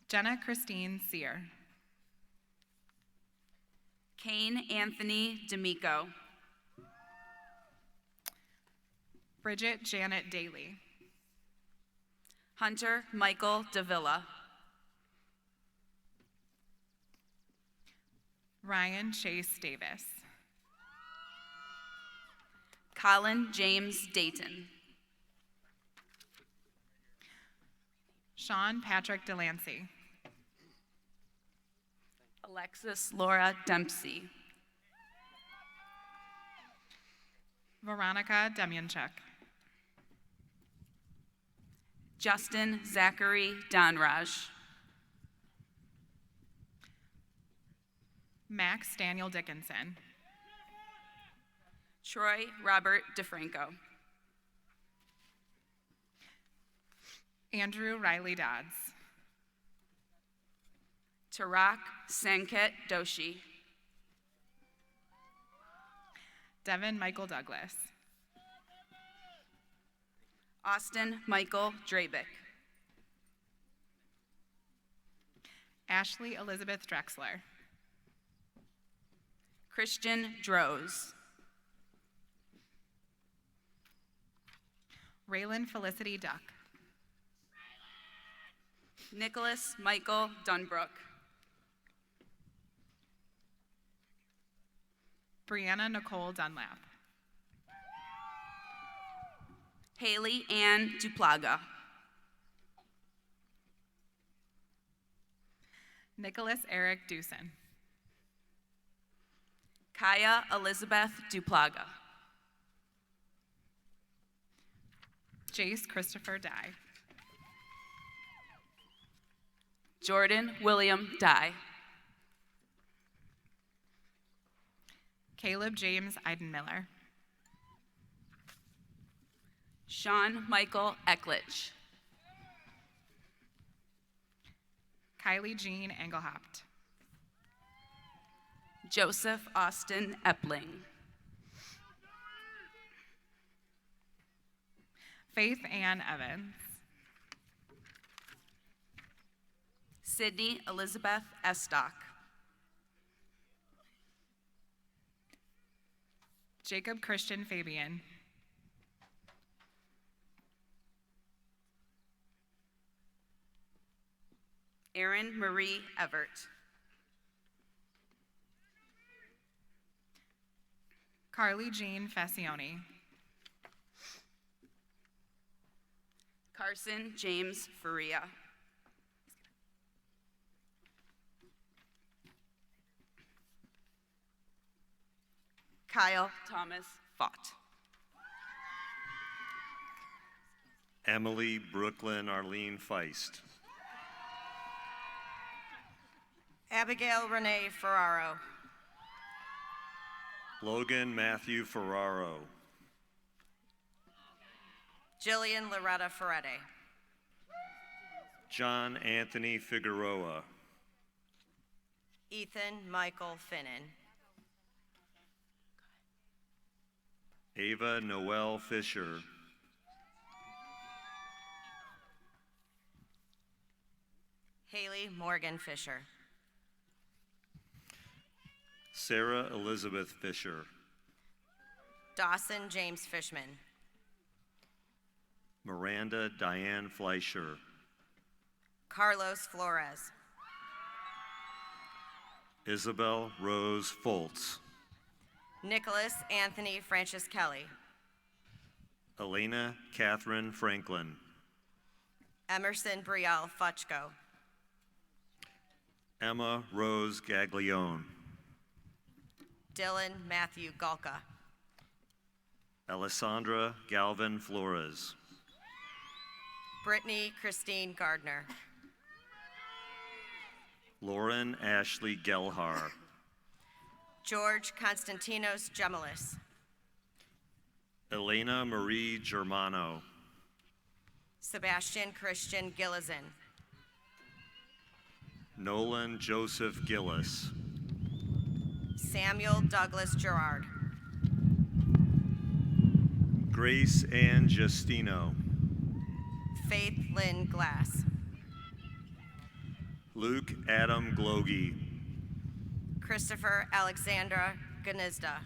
Jenna Christine Sear. Kane Anthony D'Amico. Bridget Janet Daly. Hunter Michael Davila. Ryan Chase Davis. Colin James Dayton. Sean Patrick Delancey. Alexis Laura Dempsey. Veronica Demyanchuk. Justin Zachary Donraj. Max Daniel Dickinson. Troy Robert DeFranco. Andrew Riley Dodds. Tarak Sanket Doshi. Devin Michael Douglas. Austin Michael Drabick. Ashley Elizabeth Drexler. Christian Droz. Raylan Felicity Duck. Nicholas Michael Dunbrook. Brianna Nicole Dunlap. Haley Ann Duplaga. Nicholas Eric Doosan. Kaya Elizabeth Duplaga. Jace Christopher Dye. Jordan William Dye. Caleb James Eidenmiller. Sean Michael Ecklich. Kylie Jean Engelhaupt. Joseph Austin Epling. Faith Ann Evans. Sydney Elizabeth Estock. Jacob Christian Fabian. Erin Marie Evert. Carly Jean Facioni. Carson James Faria. Kyle Thomas Fott. Emily Brooklyn Arlene Feist. Abigail Renee Ferraro. Logan Matthew Ferraro. Jillian Loretta Ferretti. John Anthony Figueroa. Ethan Michael Finnan. Ava Noel Fisher. Haley Morgan Fisher. Sarah Elizabeth Fisher. Dawson James Fishman. Miranda Diane Fleischer. Carlos Flores. Isabel Rose Foltz. Nicholas Anthony Francis Kelly. Elena Catherine Franklin. Emerson Brielle Futchko. Emma Rose Gaglione. Dylan Matthew Galka. Alessandra Galvin Flores. Brittany Christine Gardner. Lauren Ashley Gelhar. George Constantinos Gemelis. Elena Marie Germano. Sebastian Christian Gillison. Nolan Joseph Gillis. Samuel Douglas Gerard. Grace Ann Justino. Faith Lynn Glass. Luke Adam Glogie. Christopher Alexandra Ganizda.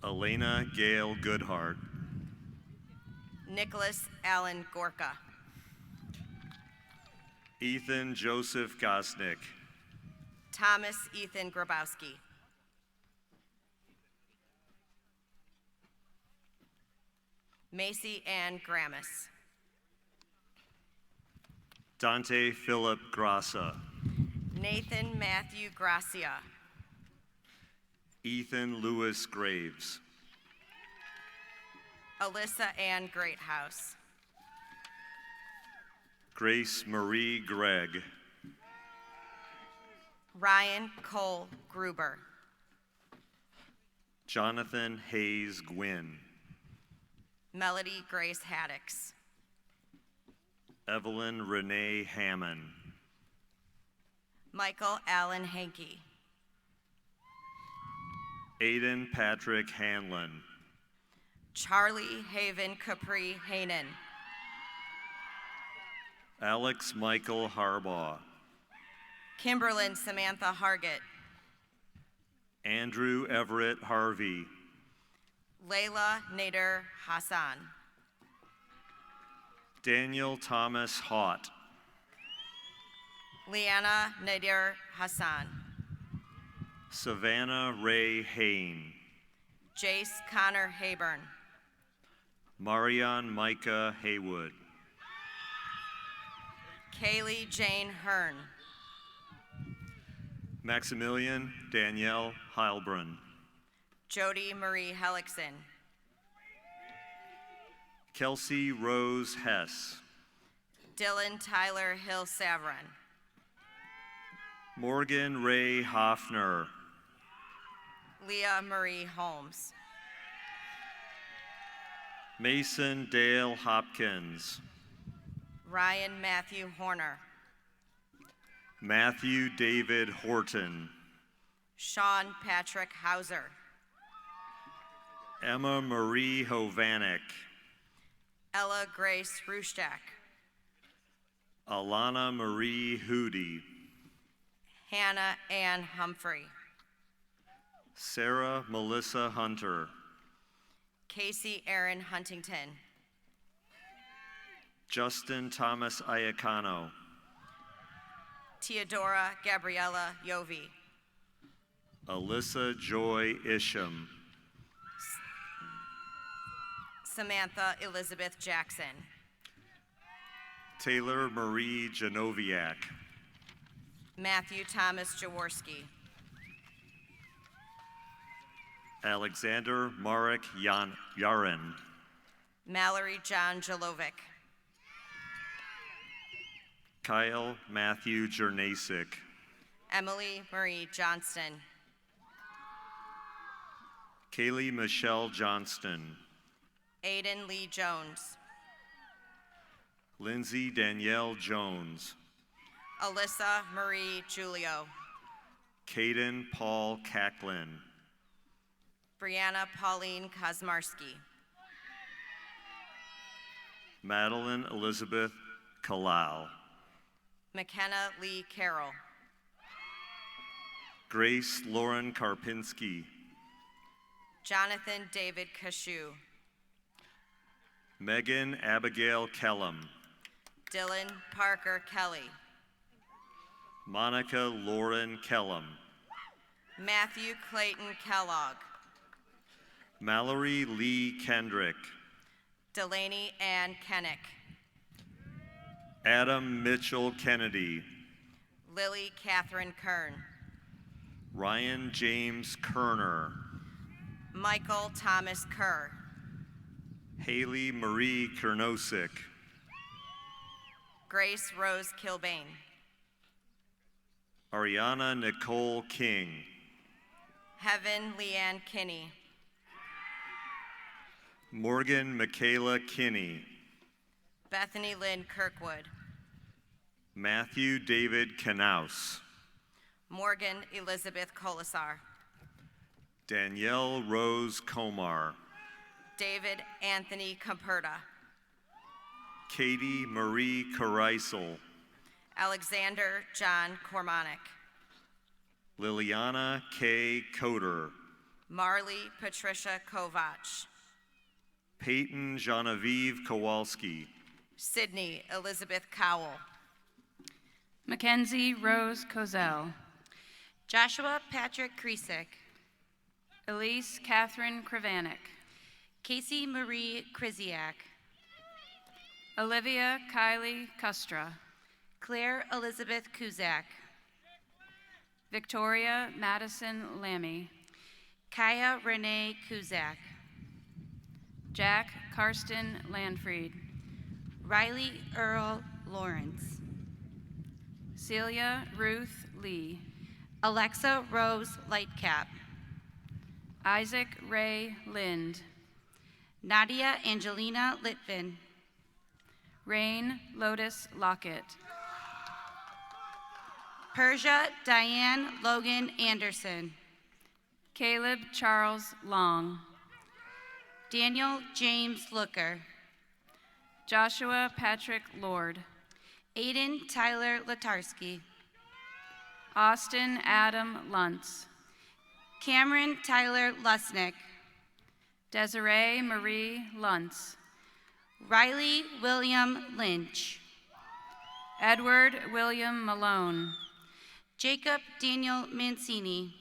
Elena Gail Goodhart. Nicholas Allen Gorka. Ethan Joseph Gosnick. Thomas Ethan Grabowski. Macy Ann Grammis. Dante Philip Grassa. Nathan Matthew Gracia. Ethan Lewis Graves. Alyssa Ann Greathouse. Grace Marie Gregg. Ryan Cole Gruber. Jonathan Hayes Gwynn. Melody Grace Haddix. Evelyn Renee Hammond. Michael Allen Hankey. Aiden Patrick Hanlon. Charlie Haven Capri Hanen. Alex Michael Harbaugh. Kimberlyn Samantha Hargett. Andrew Everett Harvey. Layla Nader Hassan. Daniel Thomas Haught. Liana Nader Hassan. Savannah Ray Hain. Jace Connor Hayburn. Marion Micah Haywood. Kaylee Jane Hearn. Maximilian Danielle Heilbrunn. Jody Marie Hellickson. Kelsey Rose Hess. Dylan Tyler Hill Savron. Morgan Ray Hoffner. Leah Marie Holmes. Mason Dale Hopkins. Ryan Matthew Horner. Matthew David Horton. Sean Patrick Hauser. Emma Marie Hovanek. Ella Grace Rushdak. Alana Marie Hootie. Hannah Ann Humphrey. Sarah Melissa Hunter. Casey Aaron Huntington. Justin Thomas Iacano. Theodora Gabriella Yovi. Alyssa Joy Isham. Samantha Elizabeth Jackson. Taylor Marie Genoviak. Matthew Thomas Jaworski. Alexander Marek Yaren. Mallory John Jalovic. Kyle Matthew Jernasik. Emily Marie Johnston. Kaylee Michelle Johnston. Aiden Lee Jones. Lindsay Danielle Jones. Alyssa Marie Julio. Caden Paul Cacklin. Brianna Pauline Kosmarski. Madeline Elizabeth Kalal. McKenna Lee Carroll. Grace Lauren Karpinski. Jonathan David Kashu. Megan Abigail Kellum. Dylan Parker Kelly. Monica Lauren Kellum. Matthew Clayton Kellogg. Mallory Lee Kendrick. Delaney Ann Kennick. Adam Mitchell Kennedy. Lily Catherine Kern. Ryan James Kerner. Michael Thomas Kerr. Haley Marie Kernosik. Grace Rose Kilbane. Ariana Nicole King. Heaven Leanne Kinney. Morgan Michaela Kinney. Bethany Lynn Kirkwood. Matthew David Knaus. Morgan Elizabeth Colasar. Danielle Rose Komar. David Anthony Camperta. Katie Marie Kareisel. Alexander John Cormonic. Liliana K. Coder. Marley Patricia Kovach. Peyton Genevieve Kowalski. Sydney Elizabeth Cowell. Mackenzie Rose Kozel. Joshua Patrick Kresik. Elise Catherine Kravanek. Casey Marie Kriziak. Olivia Kylie Kustra. Claire Elizabeth Kuzak. Victoria Madison Lammy. Kaya Renee Kuzak. Jack Karsten Landfried. Riley Earl Lawrence. Celia Ruth Lee. Alexa Rose Lightcap. Isaac Ray Lind. Nadia Angelina Litvin. Rain Lotus Lockett. Persia Diane Logan Anderson. Caleb Charles Long. Daniel James Looker. Joshua Patrick Lord. Aiden Tyler Latarski. Austin Adam Luntz. Cameron Tyler Lusnick. Desiree Marie Luntz. Riley William Lynch. Edward William Malone. Jacob Daniel Mancini.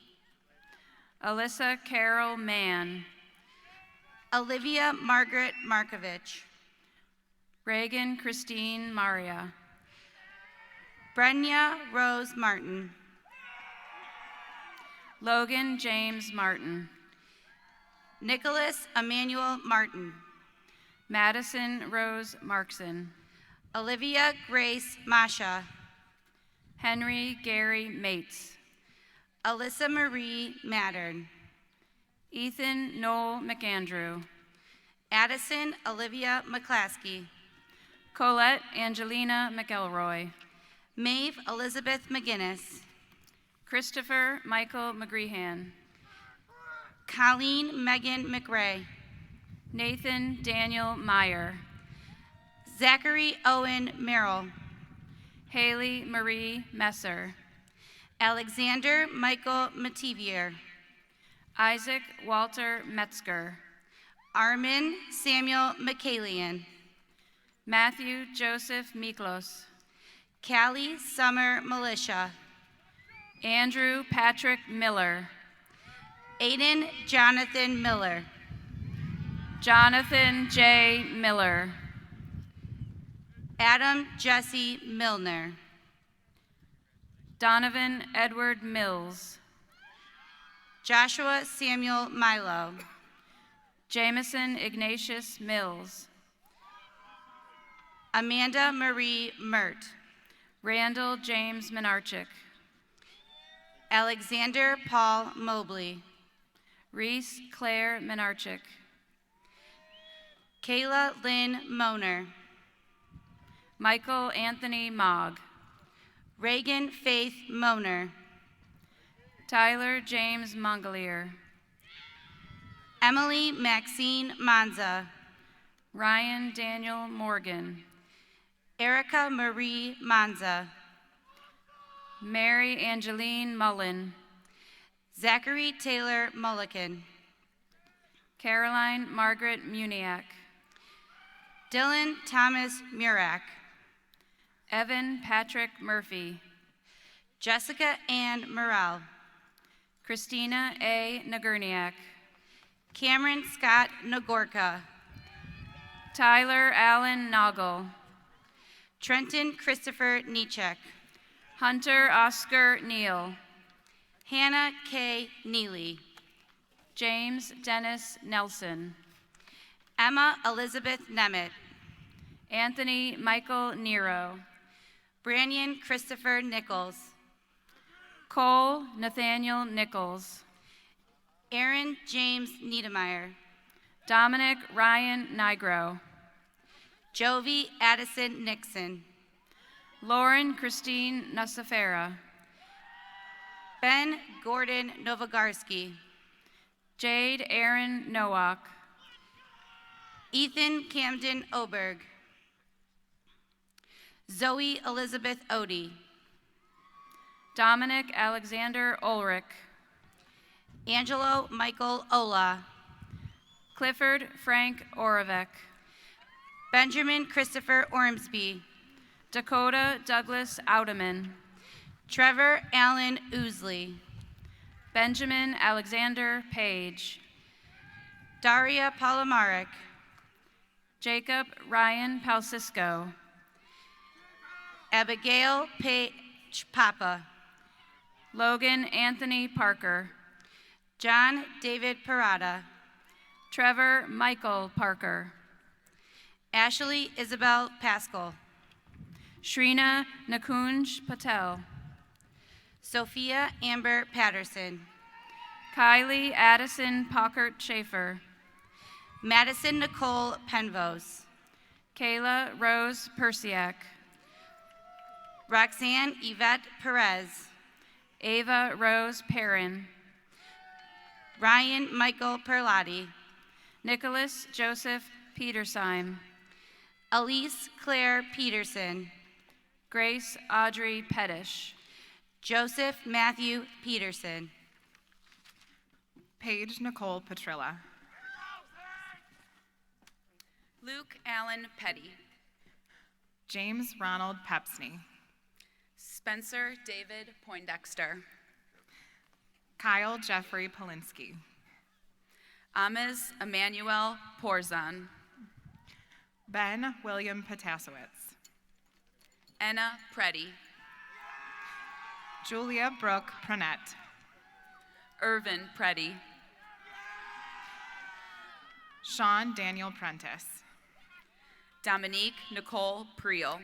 Alyssa Carol Mann. Olivia Margaret Markovich. Reagan Christine Maria. Brenya Rose Martin. Logan James Martin. Nicholas Emmanuel Martin. Madison Rose Markson. Olivia Grace Masha. Henry Gary Mates. Alyssa Marie Mattern. Ethan Noel McAndrew. Addison Olivia McClaskey. Colette Angelina McElroy. Maeve Elizabeth McGinnis. Christopher Michael McGrehan. Colleen Megan McRae. Nathan Daniel Meyer. Zachary Owen Merrill. Haley Marie Messer. Alexander Michael Mativier. Isaac Walter Metzger. Armin Samuel McCalian. Matthew Joseph Miklos. Callie Summer Militia. Andrew Patrick Miller. Aiden Jonathan Miller. Jonathan J. Miller. Adam Jesse Milner. Donovan Edward Mills. Joshua Samuel Milo. Jameson Ignatius Mills. Amanda Marie Mert. Randall James Minarchik. Alexander Paul Mobley. Reese Claire Minarchik. Kayla Lynn Moner. Michael Anthony Mogg. Reagan Faith Moner. Tyler James Mongolier. Emily Maxine Manza. Ryan Daniel Morgan. Erica Marie Manza. Mary Angeline Mullen. Zachary Taylor Mulliken. Caroline Margaret Muniak. Dylan Thomas Murak. Evan Patrick Murphy. Jessica Ann Morrell. Christina A. Nagurniak. Cameron Scott Nagorka. Tyler Allen Noggle. Trenton Christopher Nichek. Hunter Oscar Neal. Hannah K. Neely. James Dennis Nelson. Emma Elizabeth Nemeth. Anthony Michael Nero. Branyan Christopher Nichols. Cole Nathaniel Nichols. Aaron James Niedermeyer. Dominic Ryan Nigro. Jovi Addison Nixon. Lauren Christine Nusafera. Ben Gordon Novogarski. Jade Aaron Nowak. Ethan Camden Oberg. Zoe Elizabeth Odie. Dominic Alexander Ulrich. Angelo Michael Ola. Clifford Frank Oravec. Benjamin Christopher Ormsby. Dakota Douglas Oudeman. Trevor Allen Oosley. Benjamin Alexander Page. Daria Palomarek. Jacob Ryan Palcisco. Abigail Page Papa. Logan Anthony Parker. John David Parada. Trevor Michael Parker. Ashley Isabel Pascal. Shrina Nakunj Patel. Sophia Amber Patterson. Kylie Addison Pockert Schaefer. Madison Nicole Penvos. Kayla Rose Persiak. Roxanne Yvette Perez. Ava Rose Perrin. Ryan Michael Perlotti. Nicholas Joseph Petersheim. Elise Claire Peterson. Grace Audrey Pettish. Joseph Matthew Peterson. Paige Nicole Petrilla. Luke Allen Petty. James Ronald Pepsney. Spencer David Poindexter. Kyle Jeffrey Polinsky. Amiz Emmanuel Porzan. Ben William Potasowitz. Enna Preddy. Julia Brooke Pranett. Irvin Preddy. Sean Daniel Prentice. Dominique Nicole Priel.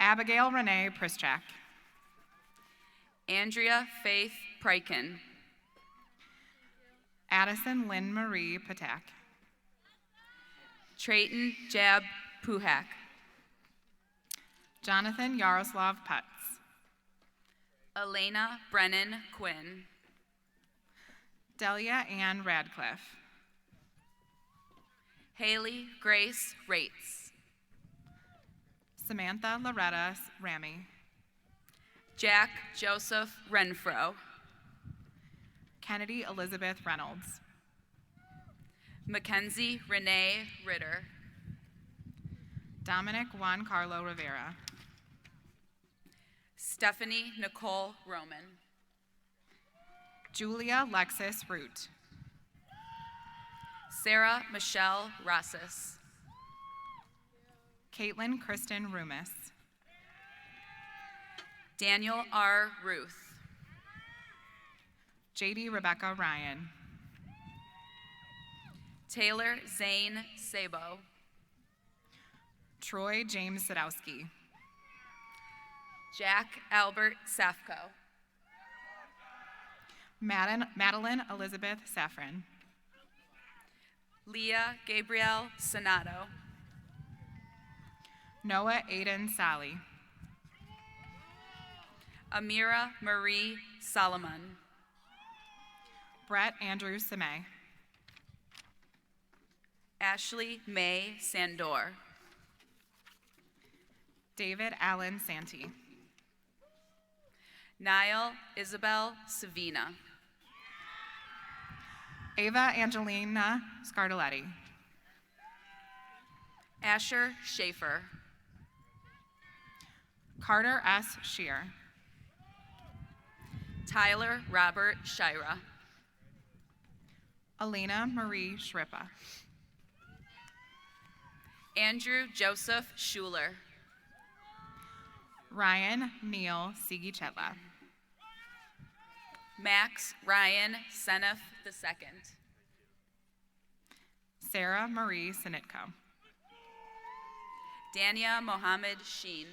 Abigail Renee Prischak. Andrea Faith Pryken. Addison Lynn Marie Patak. Trayton Jab Puhak. Jonathan Yaroslav Putz. Elena Brennan Quinn. Delia Ann Radcliffe. Haley Grace Rates. Samantha Loretta Ramy. Jack Joseph Renfro. Kennedy Elizabeth Reynolds. Mackenzie Renee Ritter. Dominic Juan Carlo Rivera. Stephanie Nicole Roman. Julia Lexis Root. Sarah Michelle Rosses. Caitlin Kristen Rumis. Daniel R. Ruth. JD Rebecca Ryan. Taylor Zane Sabo. Troy James Sadowski. Jack Albert Safko. Madeline Elizabeth Safran. Leah Gabrielle Sonato. Noah Aiden Sally. Amira Marie Solomon. Brett Andrew Samay. Ashley May Sandor. David Allen Santee. Niall Isabel Savina. Ava Angelina Scardelletti. Asher Schaefer. Carter S. Shear. Tyler Robert Shira. Elena Marie Shrippa. Andrew Joseph Schuler. Ryan Neal Sigi-Chetla. Max Ryan Senef II. Sarah Marie Sinitko. Dania Mohammed Sheen.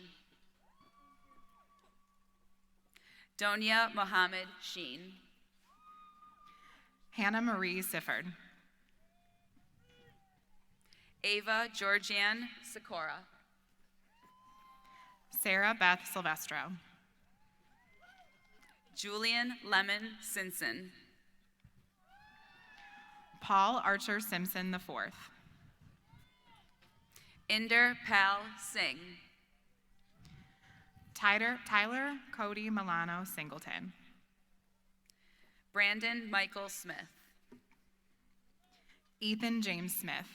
Donia Mohammed Sheen. Hannah Marie Sifford. Ava Georgianne Sikora. Sarah Beth Silvestro. Julian Lemon Simpson. Paul Archer Simpson IV. Inder Pal Singh. Tyler Cody Milano Singleton. Brandon Michael Smith. Ethan James Smith.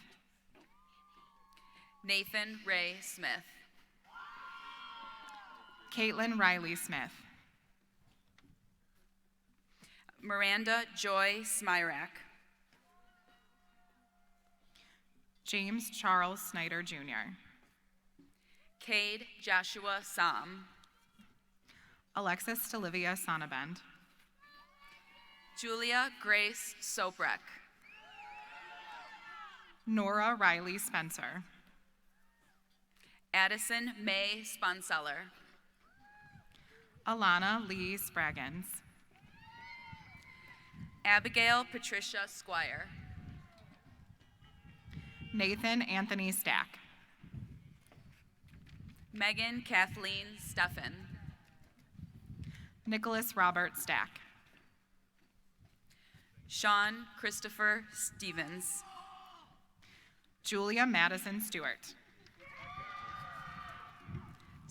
Nathan Ray Smith. Caitlin Riley Smith. Miranda Joy Smyrak. James Charles Snyder Jr. Cade Joshua Sam. Alexis Stelivia Sonnabend. Julia Grace Soprek. Nora Riley Spencer. Addison May Sponseller. Alana Lee Spraggins. Abigail Patricia Squire. Nathan Anthony Stack. Megan Kathleen Steffen. Nicholas Robert Stack. Sean Christopher Stevens. Julia Madison Stewart.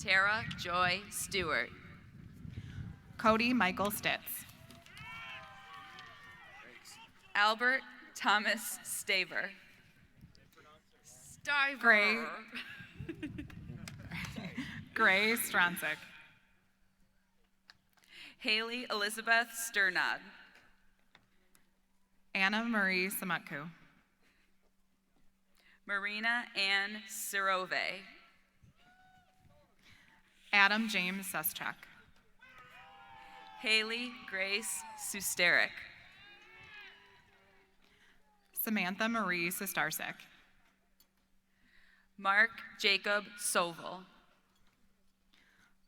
Tara Joy Stewart. Cody Michael Stitz. Albert Thomas Staver. Gray. Gray Stronzik. Haley Elizabeth Sternod. Anna Marie Samutku. Marina Ann Sirove. Adam James Suschuk. Haley Grace Susterik. Samantha Marie Sistarsik. Mark Jacob Sovel.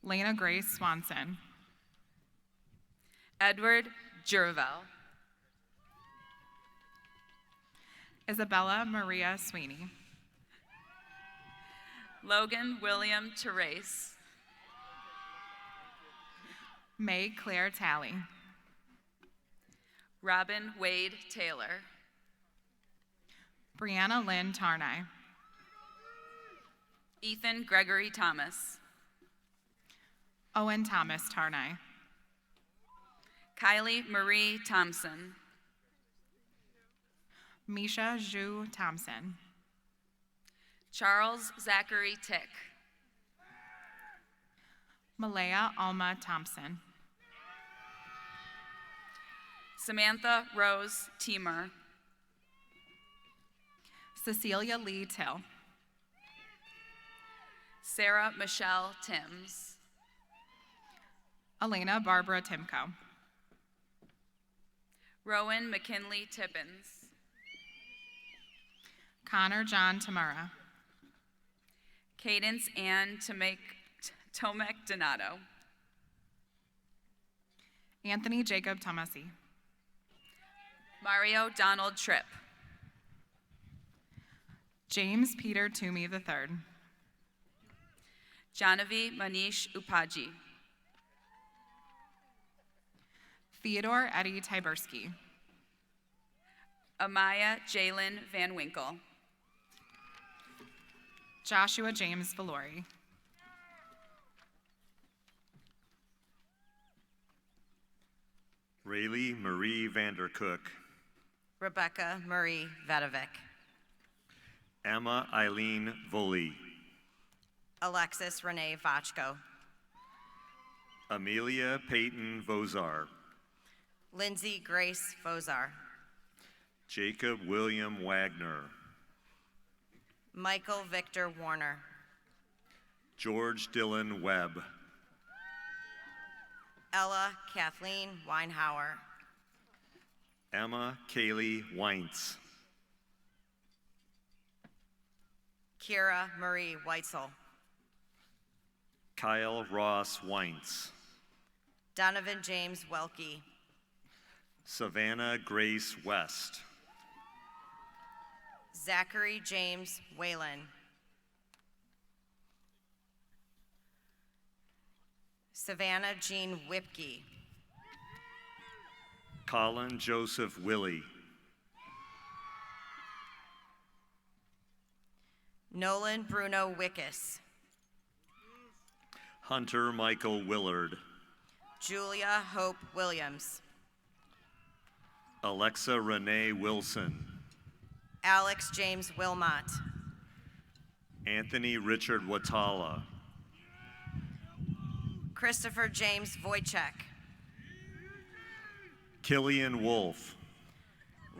Lena Grace Swanson. Edward Juravel. Isabella Maria Sweeney. Logan William Therese. May Claire Talley. Robin Wade Taylor. Brianna Lynn Tarnay. Ethan Gregory Thomas. Owen Thomas Tarnay. Kylie Marie Thompson. Misha Zhu Thompson. Charles Zachary Tick. Malaya Alma Thompson. Samantha Rose Teamer. Cecilia Lee Till. Sarah Michelle Timms. Elena Barbara Timko. Rowan McKinley Tippins. Connor John Tamura. Cadence Ann Tomek Donato. Anthony Jacob Tomasi. Mario Donald Tripp. James Peter Toomey III. Janavi Manish Upaji. Theodore Eddie Tyberski. Amaya Jalen Van Winkle. Joshua James Valori. Rayleigh Marie Vandercook. Rebecca Marie Vedovic. Emma Eileen Voley. Alexis Renee Vachko. Amelia Peyton Vozar. Lindsay Grace Vozar. Jacob William Wagner. Michael Victor Warner. George Dylan Webb. Ella Kathleen Weinhauer. Emma Kaylee Weintz. Kira Marie Weitzel. Kyle Ross Weintz. Donovan James Welke. Savannah Grace West. Zachary James Whalen. Savannah Jean Whipke. Colin Joseph Willie. Nolan Bruno Wickus. Hunter Michael Willard. Julia Hope Williams. Alexa Renee Wilson. Alex James Wilmot. Anthony Richard Watala. Christopher James Wojcik. Killian Wolf.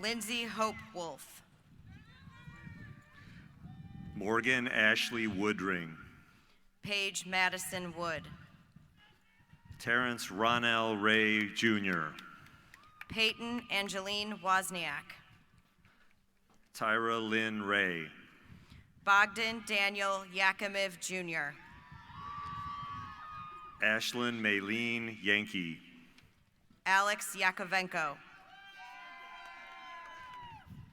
Lindsay Hope Wolf. Morgan Ashley Woodring. Paige Madison Wood. Terrence Ronell Ray Jr. Peyton Angeline Wozniak. Tyra Lynn Ray. Bogdan Daniel Yakimiv Jr. Ashlyn Maylene Yankee. Alex Yakovenko.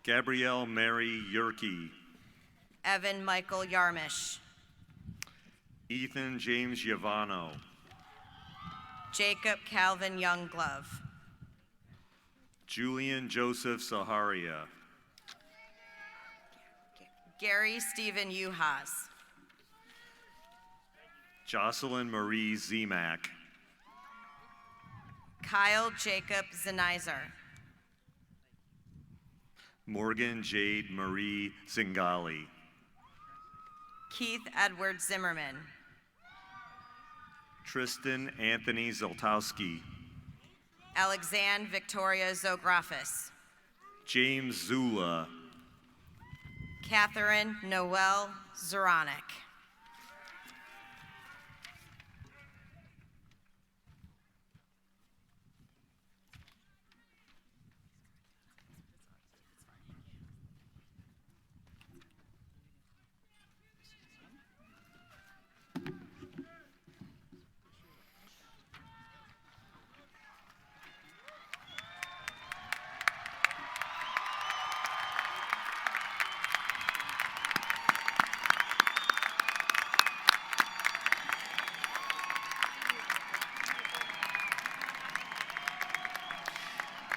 Gabrielle Mary Yerke. Evan Michael Yarmish. Ethan James Yavano. Jacob Calvin Youngglove. Julian Joseph Saharia. Gary Stephen Uhas. Jocelyn Marie Zemak. Kyle Jacob Zenizer. Morgan Jade Marie Zingali. Keith Edward Zimmerman. Tristan Anthony Zoltowski. Alexandre Victoria Zografis. James Zula. Catherine Noel Zoronic.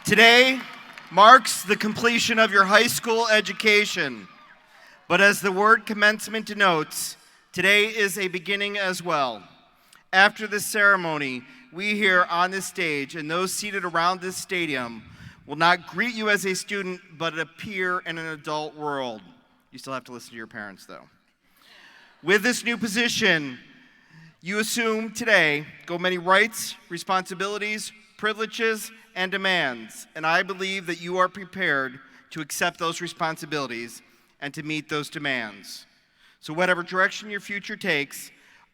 Today marks the completion of your high school education, but as the word commencement denotes, today is a beginning as well. After this ceremony, we here on this stage and those seated around this stadium will not greet you as a student, but a peer in an adult world. You still have to listen to your parents, though. With this new position, you assume today go many rights, responsibilities, privileges, and demands, and I believe that you are prepared to accept those responsibilities and to meet those demands. So whatever direction your future takes,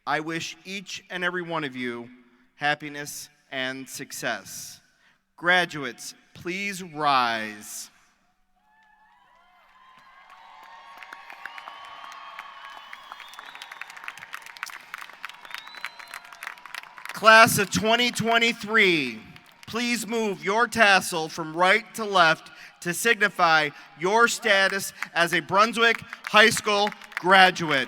I wish each and every one of you happiness and success. Graduates, please rise. Class of 2023, please move your tassel from right to left to signify your status as a Brunswick High School graduate.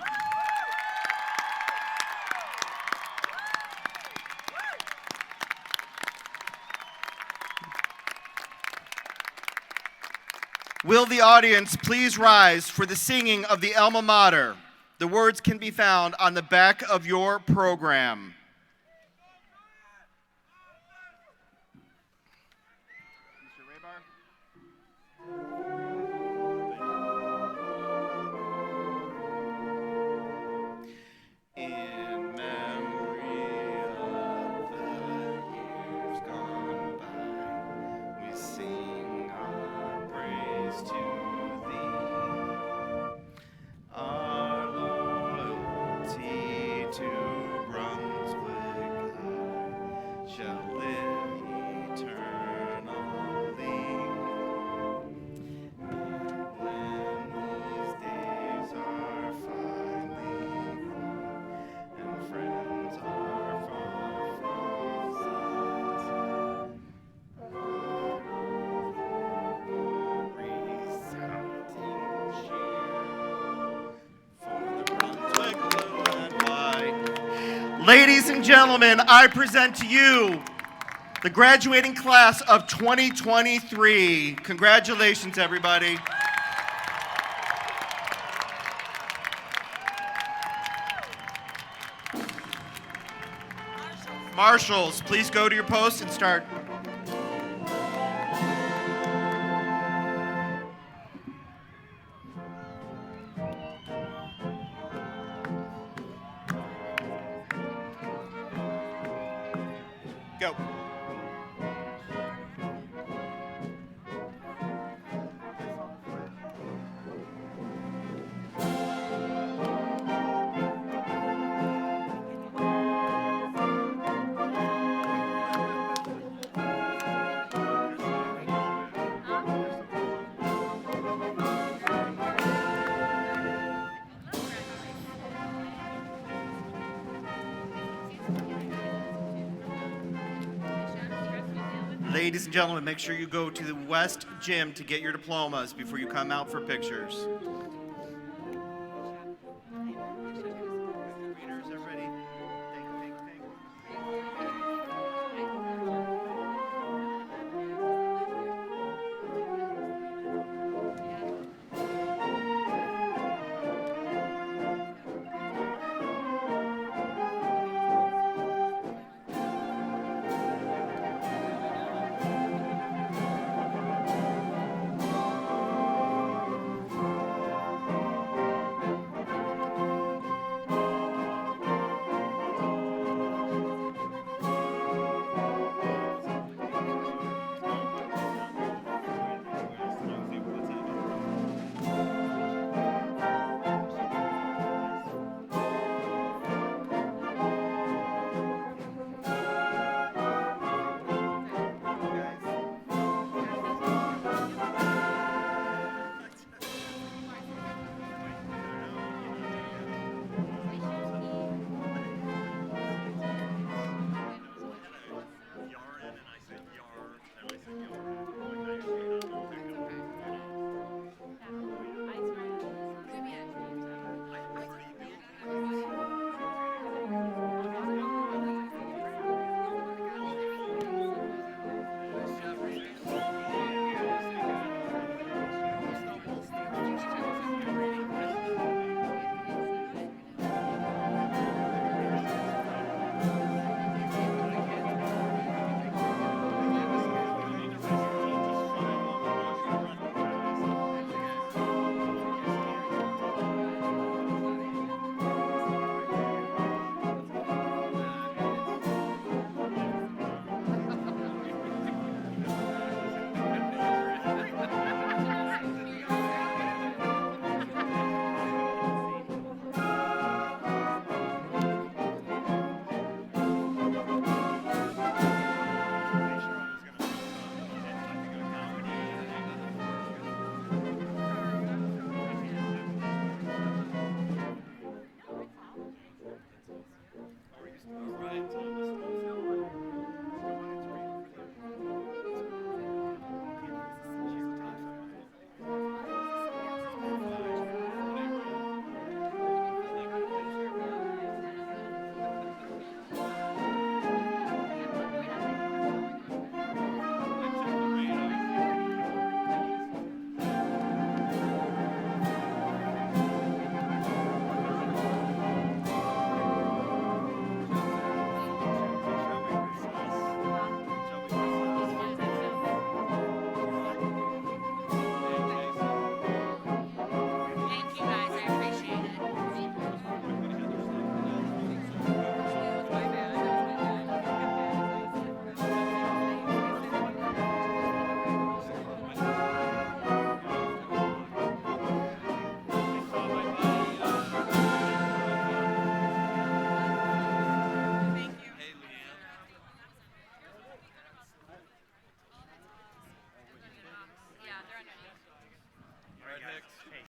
Will the audience please rise for the singing of the alma mater? The words can be found on the back of your program. In memory of the years gone by, we sing our praise to thee. Our loyalty to Brunswick high shall live eternally. When these days are finally gone and friends are far from sight, resounding cheer for the Brunswick blue and white. Ladies and gentlemen, I present to you the graduating class of 2023. Congratulations, everybody. Marshals, please go to your posts and start. Go. Ladies and gentlemen, make sure you go to the West Gym to get your diplomas before you come out for pictures.